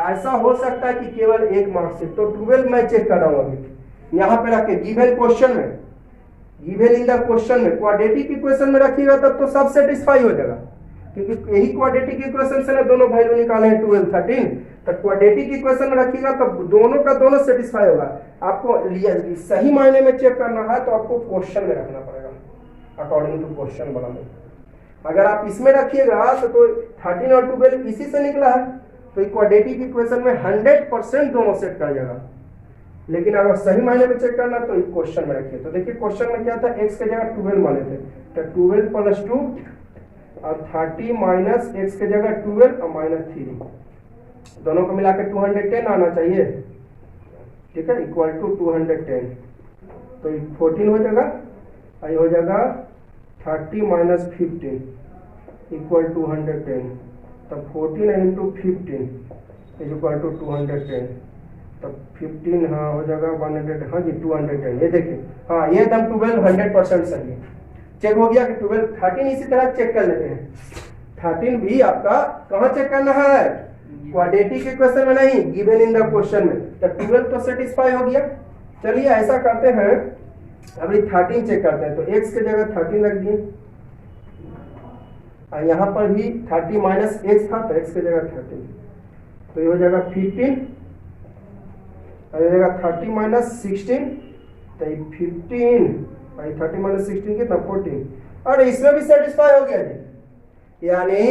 ऐसा हो सकता है कि केवल एक मार्क्स सेट। तो 12 मैं चेक कर रहा हूँ अभी, यहाँ पे रख के गिवन क्वेश्चन में, गिवन इन द क्वेश्चन में क्वाड्रेटिक इक्वेशन में रखिएगा तब तो सब सेटिस्फाई हो जाएगा, क्योंकि यही क्वाड्रेटिक इक्वेशन से ना दोनों वैल्यू निकाले हैं 12 13, तो क्वाड्रेटिक इक्वेशन में रखिएगा तब दोनों का दोनों सेटिस्फाई होगा। आपको सही मायने में चेक करना है तो आपको क्वेश्चन में रखना पड़ेगा अकॉर्डिंग टू क्वेश्चन बना में। अगर आप इसमें रखिएगा तो 13 और 12 इसी से निकला है, तो क्वाड्रेटिक इक्वेशन में 100% दोनों सेट कर जाएगा। लेकिन अगर सही मायने में चेक करना तो क्वेश्चन में रखिए। तो देखिए क्वेश्चन में क्या था, x की जगह 12 माने थे, तो 12 प्लस 2 और 30 माइनस x की जगह 12 और माइनस 3, दोनों को मिलाकर 210 आना चाहिए। ठीक है, इक्वल टू 210, तो 14 हो जाएगा, ये हो जाएगा 30 माइनस 15 इक्वल टू 110, तब 14 इंटू 15 इज इक्वल टू 210, तब 15 हाँ हो जाएगा 100, हाँ जी 210। ये देखिए हाँ ये एकदम 12 100% सही है, चेक हो गया कि 12 13 इसी तरह चेक कर लेते हैं। 13 भी आपका कहाँ चेक करना है, क्वाड्रेटिक इक्वेशन में नहीं, गिवन इन द क्वेश्चन में। तो 12 तो सेटिस्फाई हो गया। चलिए ऐसा करते हैं, अभी 13 चेक करते हैं, तो x की जगह 13 रख दिए, और यहाँ पर भी 30 माइनस x था तो x की जगह 13, तो ये हो जाएगा 15, और ये हो जाएगा 30 माइनस 16, तो 15 और 30 माइनस 16 कितना 14, और इसमें भी सेटिस्फाई हो गया जी, यानी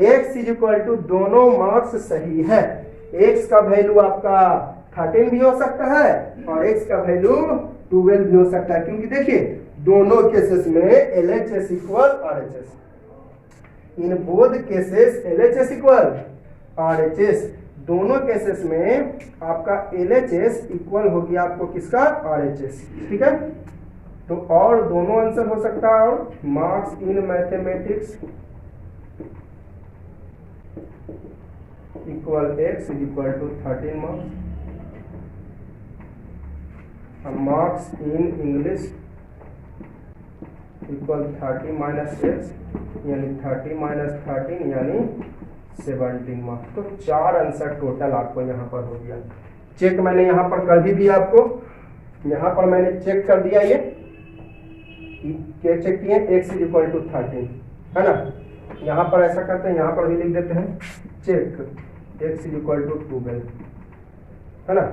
x इज इक्वल टू दोनों मार्क्स सही है। x का वैल्यू आपका 13 भी हो सकता है और x का वैल्यू 12 भी हो सकता है, क्योंकि देखिए दोनों केसेस में LHS equal RHS, in both cases LHS equal RHS, दोनों केसेस में आपका LHS इक्वल हो गया आपको किसका, RHS। ठीक है, तो और दोनों आंसर हो सकता है। और marks in mathematics equal x is equal to 13 marks, marks in English equal 30 minus x, यानी 30 माइनस 13 यानी 17 मार्क्स। तो 4 आंसर टोटल आपको यहाँ पर हो गया। चेक मैंने यहाँ पर कर भी दिया आपको, यहाँ पर मैंने चेक कर दिया, ये क्या चेक किए, x इज इक्वल टू 13, है ना। यहाँ पर ऐसा करते हैं, यहाँ पर भी लिख देते हैं check x is equal to 12, है ना।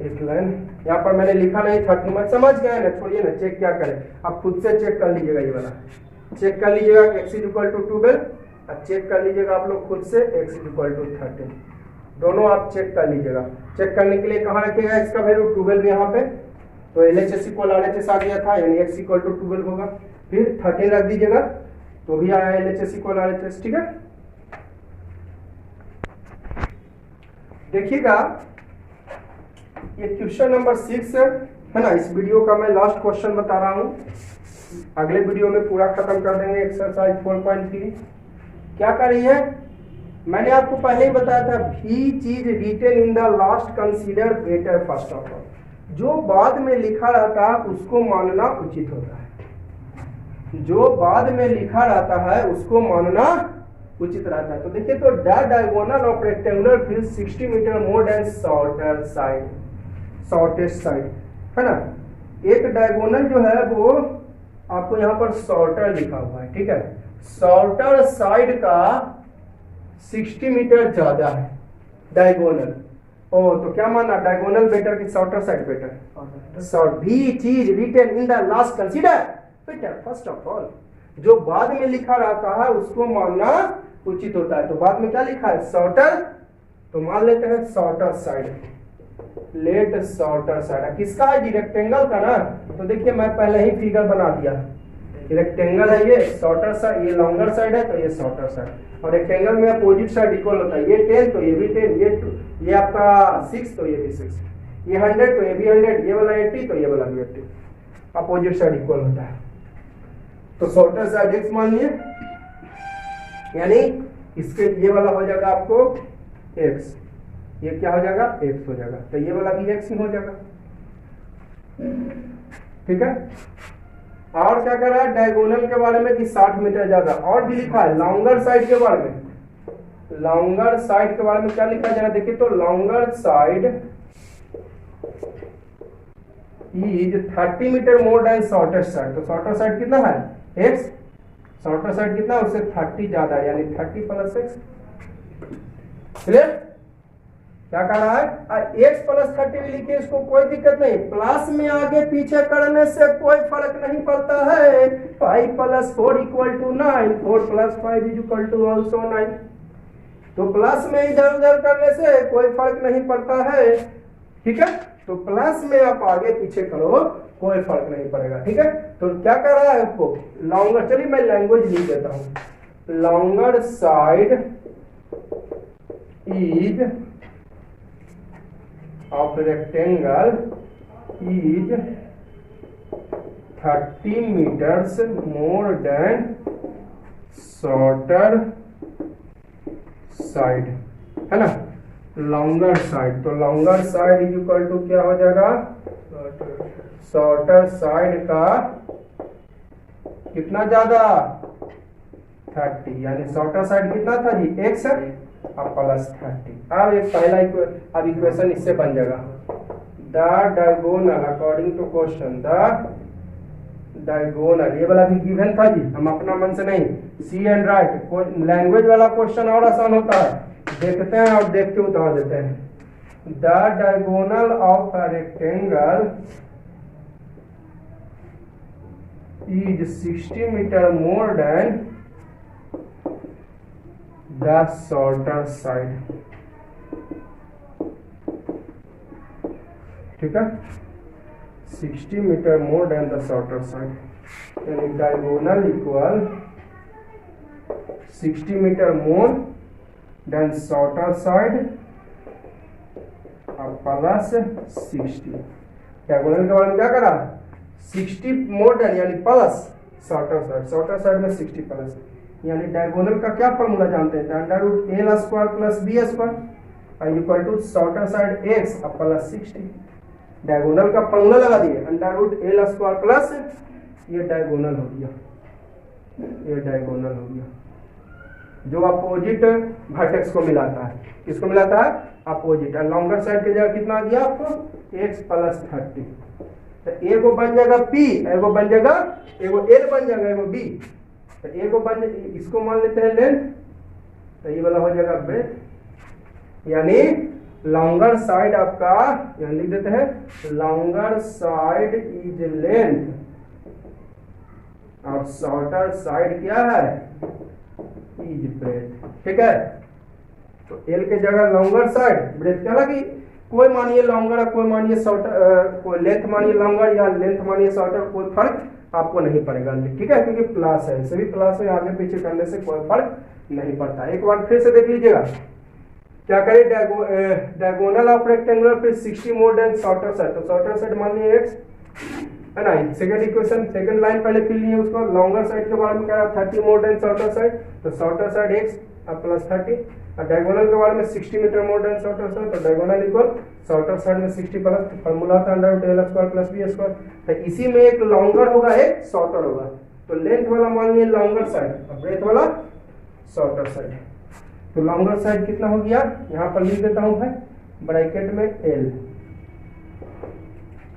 एक लाइन यहाँ पर मैंने लिखा नहीं 30, मत समझ गए ना, छोड़िए ना, चेक क्या करें, आप खुद से चेक कर लीजिएगा, ये वाला चेक कर लीजिएगा x इज इक्वल टू 12, और चेक कर लीजिएगा आप लोग खुद से x इज इक्वल टू 13। दोनों आप चेक कर लीजिएगा। चेक करने के लिए कहाँ रखिएगा, x का वैल्यू 12 यहाँ पे, तो LHS इक्वल RHS आ गया था, यानी x इक्वल टू 12 होगा। फिर 13 रख दीजिएगा तो भी आया LHS इक्वल RHS, ठीक है। देखिएगा ये क्वेश्चन नंबर 6 है ना। इस वीडियो का मैं लास्ट क्वेश्चन बता रहा हूँ, अगले वीडियो में पूरा खत्म कर देंगे। एक्सरसाइज 4.3 क्या कर रही है, मैंने आपको पहले ही बताया था, भी चीज written in the last consider better first of all. जो बाद में लिखा रहता है उसको मानना उचित होता है, जो बाद में लिखा रहता है उसको मानना उचित रहता है। तो देखिए, तो diagonal of rectangular field 60 metre more than shorter side, shortest side है ना। एक डायगोनल जो है वो आपको यहाँ पर शॉर्टर लिखा हुआ है, ठीक है। शॉर्टर साइड का 60 मीटर ज्यादा है डायगोनल। ओ तो क्या माना, डायगोनल बेटर कि शॉर्टर साइड बेटर? शॉर्ट भी चीज written in the last consider better first of all. जो बाद में लिखा रहता है उसको मानना उचित होता है। तो बाद में क्या लिखा है, शॉर्टर, तो मान लेते हैं shorter side, let shorter side. किसका है जी, रेक्टेंगल का ना। तो देखिए मैं पहले ही फिगर बना दिया, रेक्टेंगल है ये, शॉर्टर साइड ये लॉन्गर साइड है, तो ये शॉर्टर साइड। और रेक्टेंगल में अपोजिट साइड इक्वल होता है, ये 10 तो ये भी 10, ये 2, ये आपका 6 तो ये भी 6, ये 100 तो ये भी 100, ये वाला 80 तो ये वाला भी 80, अपोजिट साइड इक्वल होता है। तो शॉर्टर साइड x मान लिए, यानी इसके ये वाला हो जाएगा आपको x, ये क्या हो जाएगा, x हो जाएगा, तो ये वाला भी x ही हो जाएगा, ठीक है। और क्या कर रहा है डायगोनल के बारे में कि 60 मीटर ज्यादा, और भी लिखा है लॉन्गर साइड के बारे में। लॉन्गर साइड के बारे में क्या लिखा है जरा देखिए, तो longer side is 30 metre more than shortest side. तो शॉर्टर साइड कितना है x, शॉर्टर साइड कितना है उससे 30 ज्यादा है, यानी 30 प्लस x। क्लियर, क्या कह रहा है, x प्लस 30 भी लिखिए, इसको कोई दिक्कत नहीं, प्लस में आगे पीछे करने से कोई फर्क नहीं पड़ता है। 5 plus 4 equal to 9, 4 plus 5 is equal to also 9। तो प्लस में इधर उधर करने से कोई फर्क नहीं पड़ता है, ठीक है। तो प्लस में आप आगे पीछे करो कोई फर्क नहीं पड़ेगा, ठीक है। तो क्या कर रहा है आपको लॉन्गर, चलिए मैं लैंग्वेज लिख देता हूं, longer side is of rectangle is 30 meters more than shorter side, है ना, longer side। तो longer side is equal to क्या हो जाएगा, shorter side का कितना ज्यादा 30, यानी shorter side कितना था जी x प्लस 30। अब एक पहला अब इक्वेशन इससे बन जाएगा, the diagonal according to question, the diagonal, ये वाला भी गिवन था जी, हम अपना मन से नहीं, सी एंड राइट। लैंग्वेज वाला क्वेश्चन और आसान होता है, देखते हैं और देख के उतार देते हैं। The diagonal of a rectangle is 60 metre more than the shorter side, ठीक है, 60 metre more than the shorter side, यानी diagonal equal 60 metre more than shorter side और प्लस 60। डायगोनल के बारे में क्या करा, 60 मोर देन यानी plus shorter side, shorter side में 60 प्लस, यानी डायगोनल का क्या फॉर्मूला जानते हैं, under root L square plus B square equal to shorter side x plus 60। Diagonal का फॉर्मूला लगा दिए, under root L square plus, ये डायगोनल हो गया, ये डायगोनल हो गया, जो अपोजिट वर्टेक्स को मिलाता है। किसको मिलाता है, अपोजिट। और लॉन्गर साइड की जगह कितना दिया आपको, x प्लस 30। तो एगो बन जाएगा p, एगो बन जाएगा, एगो l बन जाएगा, एगो b। तो एक बन, इसको मान लेते हैं लेंथ, तो ये वाला हो जाएगा ब्रेथ, यानी लॉन्गर साइड आपका, यहाँ लिख देते हैं लॉन्गर साइड इज लेंथ और शॉर्टर साइड क्या है, इज ब्रेथ, ठीक है। तो एल के जगह लॉन्गर साइड ब्रेथ क्या लगी, कोई मानिए लॉन्गर कोई मानिए शॉर्टर, कोई लेंथ मानिए लॉन्गर या लेंथ मानिए शॉर्टर, कोई फर्क आपको नहीं पड़ेगा, ठीक है, क्योंकि प्लस है, सभी प्लस में आगे पीछे करने से कोई फर्क नहीं पड़ता। एक बार फिर से देख लीजिएगा, क्या करें, डायगोनल ऑफ रेक्टेंगुलर फिर 60 मोर देन शॉर्टर साइड, तो शॉर्टर साइड मान लीजिए x है ना। सेकंड इक्वेशन सेकंड लाइन पहले फिल नहीं है उसको, लॉन्गर साइड के बारे में कह रहा 30 मोर देन शॉर्टर साइड, तो शॉर्टर साइड x प्लस 30, और डायगोनल के बारे में 60 metre more than shorter side, तो डायगोनल इक्वल शॉर्टर साइड में 60 प्लस फार्मूला था under root L square plus B square, तो इसी में एक लॉन्गर होगा एक शॉर्टर होगा, तो लेंथ वाला मान लीजिए लॉन्गर साइड और ब्रेथ वाला शॉर्टर साइड। तो लॉन्गर साइड कितना हो गया, यहाँ पर लिख देता हूं भाई ब्रैकेट में L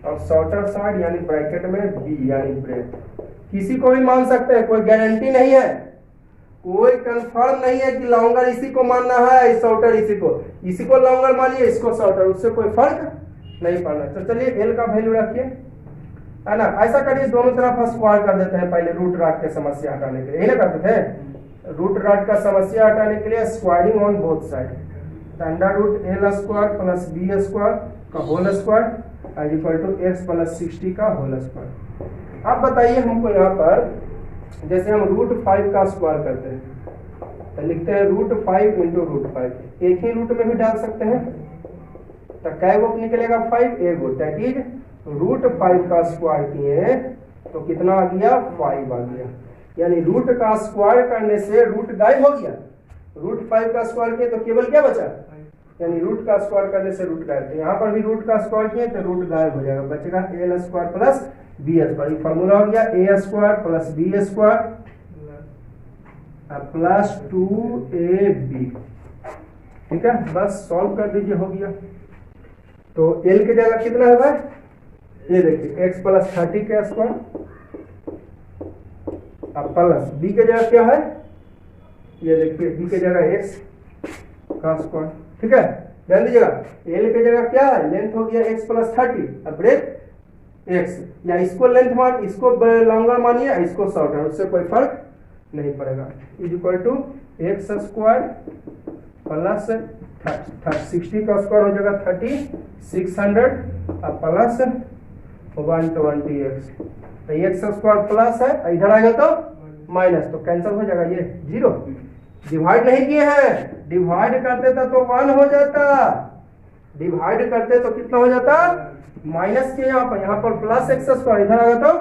और शॉर्टर साइड यानी ब्रैकेट में B यानी ब्रेथ। किसी को भी मान सकते हैं, कोई गारंटी नहीं है, कोई कंफर्म नहीं है कि लॉन्गर इसी को मानना है शॉर्टर इसी को लॉन्गर मानिए इसको शॉर्टर, उससे कोई फर्क नहीं पड़ना। तो चलिए L का वैल्यू रखिए, है ना। ऐसा करिए दोनों तरफ स्क्वायर कर देते हैं पहले रूट राट के समस्या हटाने के लिए, यही ना करते थे, रूट राट का समस्या हटाने के लिए squaring on both side, under root L square plus B square का whole square equal to x plus 60 का होल स्क्वायर। अब बताइए हमको यहाँ पर जैसे हम रूट 5 का स्क्वायर करते हैं तो लिखते हैं रूट 5 इंटू रूट 5, एक ही रूट में भी डाल सकते हैं, तो कै गो निकलेगा 5 एक गो, दैट इज रूट 5 का स्क्वायर किए तो कितना आ गया 5 आ गया, यानी रूट का स्क्वायर करने से रूट गायब हो गया, रूट 5 का स्क्वायर किए तो केवल क्या बचा, यानी रूट का स्क्वायर करने से रूट गायब, तो यहाँ पर भी रूट का स्क्वायर किए तो रूट गायब हो जाएगा, बचेगा L square plus B square, formula हो गया A square plus B square plus 2ab, ठीक है, बस सॉल्व कर दीजिए हो गया। तो एल की जगह कितना है भाई, ये देखिए x प्लस 30 का स्क्वायर अब प्लस b के जगह क्या है, ये देखिए b के जगह x का स्क्वायर, ठीक है, ध्यान दीजिएगा l के जगह क्या है, लेंथ हो गया x प्लस 30 अब ब्रेथ x, या इसको लेंथ मान इसको लॉन्गर मानिए इसको शॉर्टर, उससे कोई फर्क नहीं पड़ेगा, is equal to X square plus 60 का स्क्वायर हो जाएगा 3600 और प्लस 120x, तो एक्स स्क्वायर प्लस है इधर आएगा तो माइनस, तो कैंसिल हो जाएगा ये जीरो, डिवाइड नहीं किए हैं, डिवाइड करते तो 1 हो जाता, डिवाइड करते तो कितना हो जाता माइनस के, यहाँ पर प्लस एक्स स्क्वायर इधर आएगा तो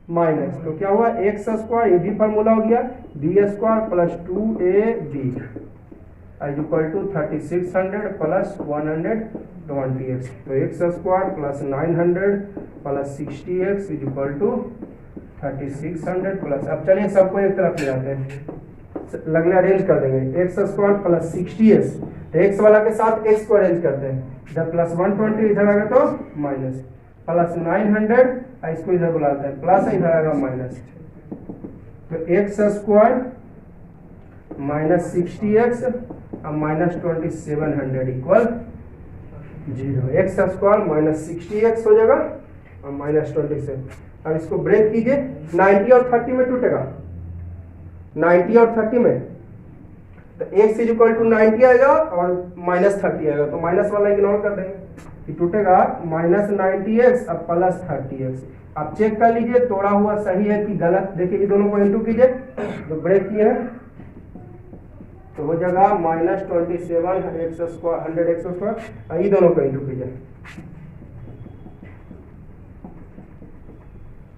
माइनस, तो क्या हुआ एक्स स्क्वायर, ये भी फॉर्मूला हो गया B square plus 2ab is equal to 3600 plus 120x, तो X square plus 900 plus 60x is equal to 3600 plus, अब चलिए सबको एक तरफ ले आते हैं, लगले अरेंज कर देंगे, एक्स स्क्वायर प्लस 60x, तो एक्स वाला के साथ एक्स को अरेंज करते हैं, जब प्लस 120 इधर आएगा तो माइनस, प्लस 900 इसको इधर बुलाते हैं प्लस, इधर आएगा माइनस, तो एक्स स्क्वायर माइनस 60x और minus 2700 equal 0, x square minus 60x हो जाएगा और माइनस 27, अब इसको ब्रेक कीजिए 90 और 30 में टूटेगा, 90 और 30 में, तो x इज इक्वल टू 90 आएगा और माइनस 30 आएगा, तो माइनस वाला इग्नोर कर देंगे, कि टूटेगा माइनस 90x और प्लस 30x। आप चेक कर लीजिए तोड़ा हुआ सही है कि गलत, देखिए ये दोनों को इंटू कीजिए, जो ब्रेक किए हैं तो हो जाएगा minus 27 x square 100 x square, ये दोनों को इंटू कीजिए,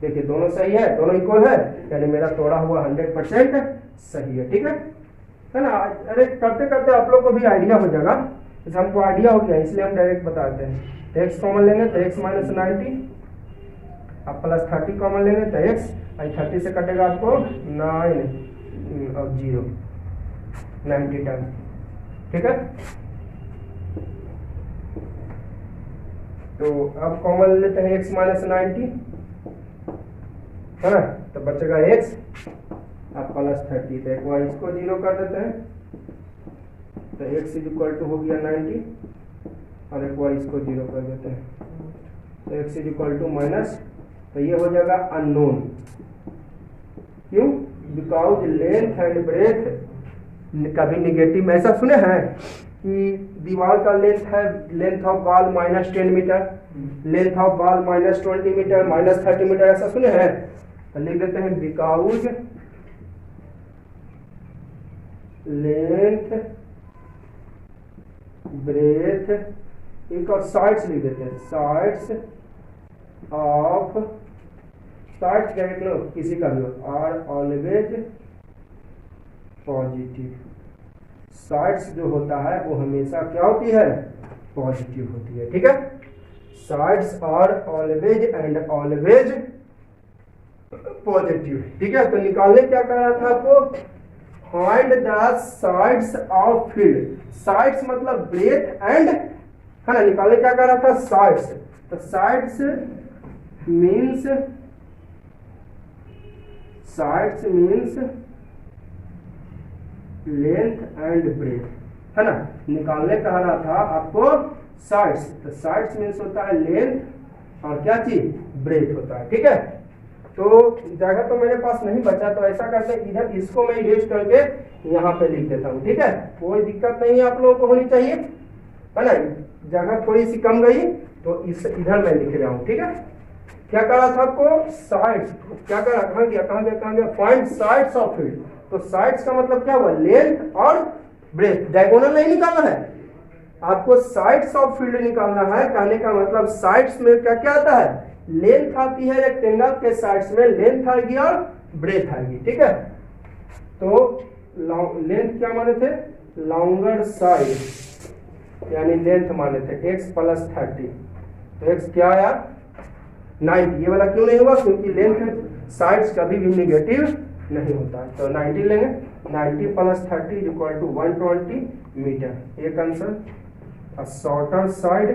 देखिए दोनों सही है, दोनों इक्वल है, यानी मेरा तोड़ा हुआ 100% सही है, ठीक है ना। अरे करते करते आप लोग को भी आइडिया हो जाएगा, जैसे हमको आइडिया हो गया इसलिए हम डायरेक्ट बताते हैं, तो x कॉमन लेंगे तो x माइनस 90 अब प्लस 30 कॉमन लेंगे तो x 30 से कटेगा आपको 9 और 0 90 टाइम, ठीक है। तो अब कॉमन लेते हैं x माइनस 90 है ना, तो बचेगा x अब प्लस 30, तो एक बार इसको 0 कर देते हैं, तो x इज इक्वल टू हो गया 90 और एक बार इसको 0 कर देते हैं, तो x is equal to minus, तो ये हो जाएगा अननोन, क्यों, बिकॉज लेंथ एंड ब्रेथ कभी निगेटिव में, ऐसा सुने हैं कि दीवार का लेंथ है, length of wall -10 metre, length of wall -20 metre, -30 metre, ऐसा सुने हैं। तो लिख देते हैं बिकॉज लेंथ ब्रेथ, एक और साइड्स लिख देते हैं, साइड्स ऑफ, साइड्स क्या लिख लो किसी का भी हो, आर ऑलवेज पॉजिटिव। साइड्स जो होता है वो हमेशा क्या होती है, पॉजिटिव होती है, ठीक है। Sides are always and always positive, ठीक है। तो निकालने क्या कर रहा था आपको, find the sides of field. Sides मतलब ब्रेथ एंड, है ना, निकालने क्या कर रहा था, साइड्स। तो sides means, sides means length and breadth, है ना। निकालने कह रहा था आपको साइड्स, तो साइड्स मीन्स होता है लेंथ और क्या चीज, ब्रेथ होता है, ठीक है। तो जगह तो मेरे पास नहीं बचा, तो ऐसा करते हैं इधर इसको मैं इरेज करके यहाँ पे लिख देता हूँ, ठीक है। कोई दिक्कत नहीं है आप लोगों को होनी चाहिए, है ना। जगह थोड़ी सी कम गई तो इस इधर मैं लिख रहा हूँ, ठीक है। क्या कर रहा था आपको, साइड्स, क्या कर रहा, कहाँ गया, फाइंड साइड्स ऑफ फील्ड। तो साइड्स का मतलब क्या हुआ, लेंथ और ब्रेथ, डायगोनल नहीं निकालना है आपको, साइड्स ऑफ फील्ड निकालना है। कहने का मतलब साइड्स में क्या क्या आता है, लेंथ आती है, रेक्टेंगल के साइड्स में लेंथ आएगी और ब्रेथ आएगी, ठीक है। तो लेंथ क्या माने थे, लॉन्गर साइड यानी लेंथ माने थे x + 30, तो x क्या आया 90। ये वाला क्यों नहीं हुआ, क्योंकि लेंथ साइड्स कभी भी निगेटिव नहीं होता है। तो 90 लेंगे, 90 + 30 = 120 मीटर। एक आंसर। शॉर्टर साइड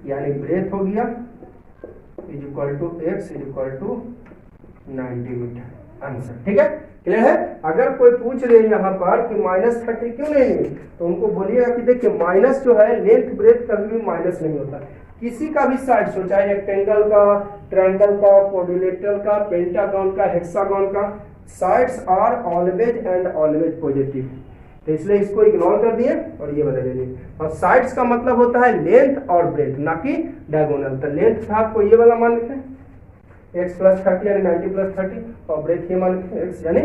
यानी ब्रेथ हो गया x = 90 मीटर, आंसर, ठीक है। क्लियर है। अगर कोई पूछ ले यहाँ पर कि -30 क्यों नहीं है, तो उनको बोलिएगा कि देखिए माइनस जो है, लेंथ ब्रेथ कभी भी माइनस नहीं होता, किसी का भी साइड हो, चाहे रेक्टेंगल का, ट्रायंगल का, क्वाड्रिलेटरल का, पेंटागन का, हेक्सागन का, sides are always and always positive. तो इसलिए इसको इग्नोर कर दिए और ये बदल दिए। और साइड्स का मतलब होता है लेंथ और ब्रेथ, ना कि डायगोनल। तो लेंथ था आपको ये वाला मान लेते हैं x + 30 यानी 90 + 30, और ब्रेथ ये मान लेते हैं x, यानी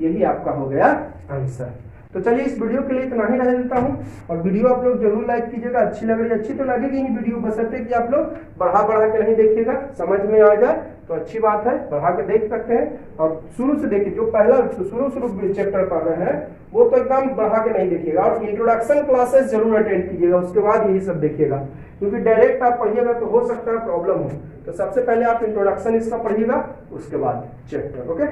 यही आपका हो गया आंसर। तो चलिए इस वीडियो के लिए इतना ही रह देता हूँ, और वीडियो आप लोग जरूर लाइक कीजिएगा। अच्छी लग रही है, अच्छी तो लगेगी ही वीडियो, बशर्ते कि आप लोग बढ़ा के नहीं देखिएगा, समझ में आ जाए तो अच्छी बात है, बढ़ा के देख सकते हैं। और शुरू से देखिए, जो पहला शुरू चैप्टर पढ़ रहे हैं वो तो एकदम बढ़ा के नहीं देखिएगा, और इंट्रोडक्शन क्लासेस जरूर अटेंड कीजिएगा, उसके बाद यही सब देखिएगा, क्योंकि डायरेक्ट आप पढ़िएगा तो हो सकता है प्रॉब्लम हो। तो सबसे पहले आप इंट्रोडक्शन इसका पढ़िएगा, उसके बाद चैप्टर, ओके।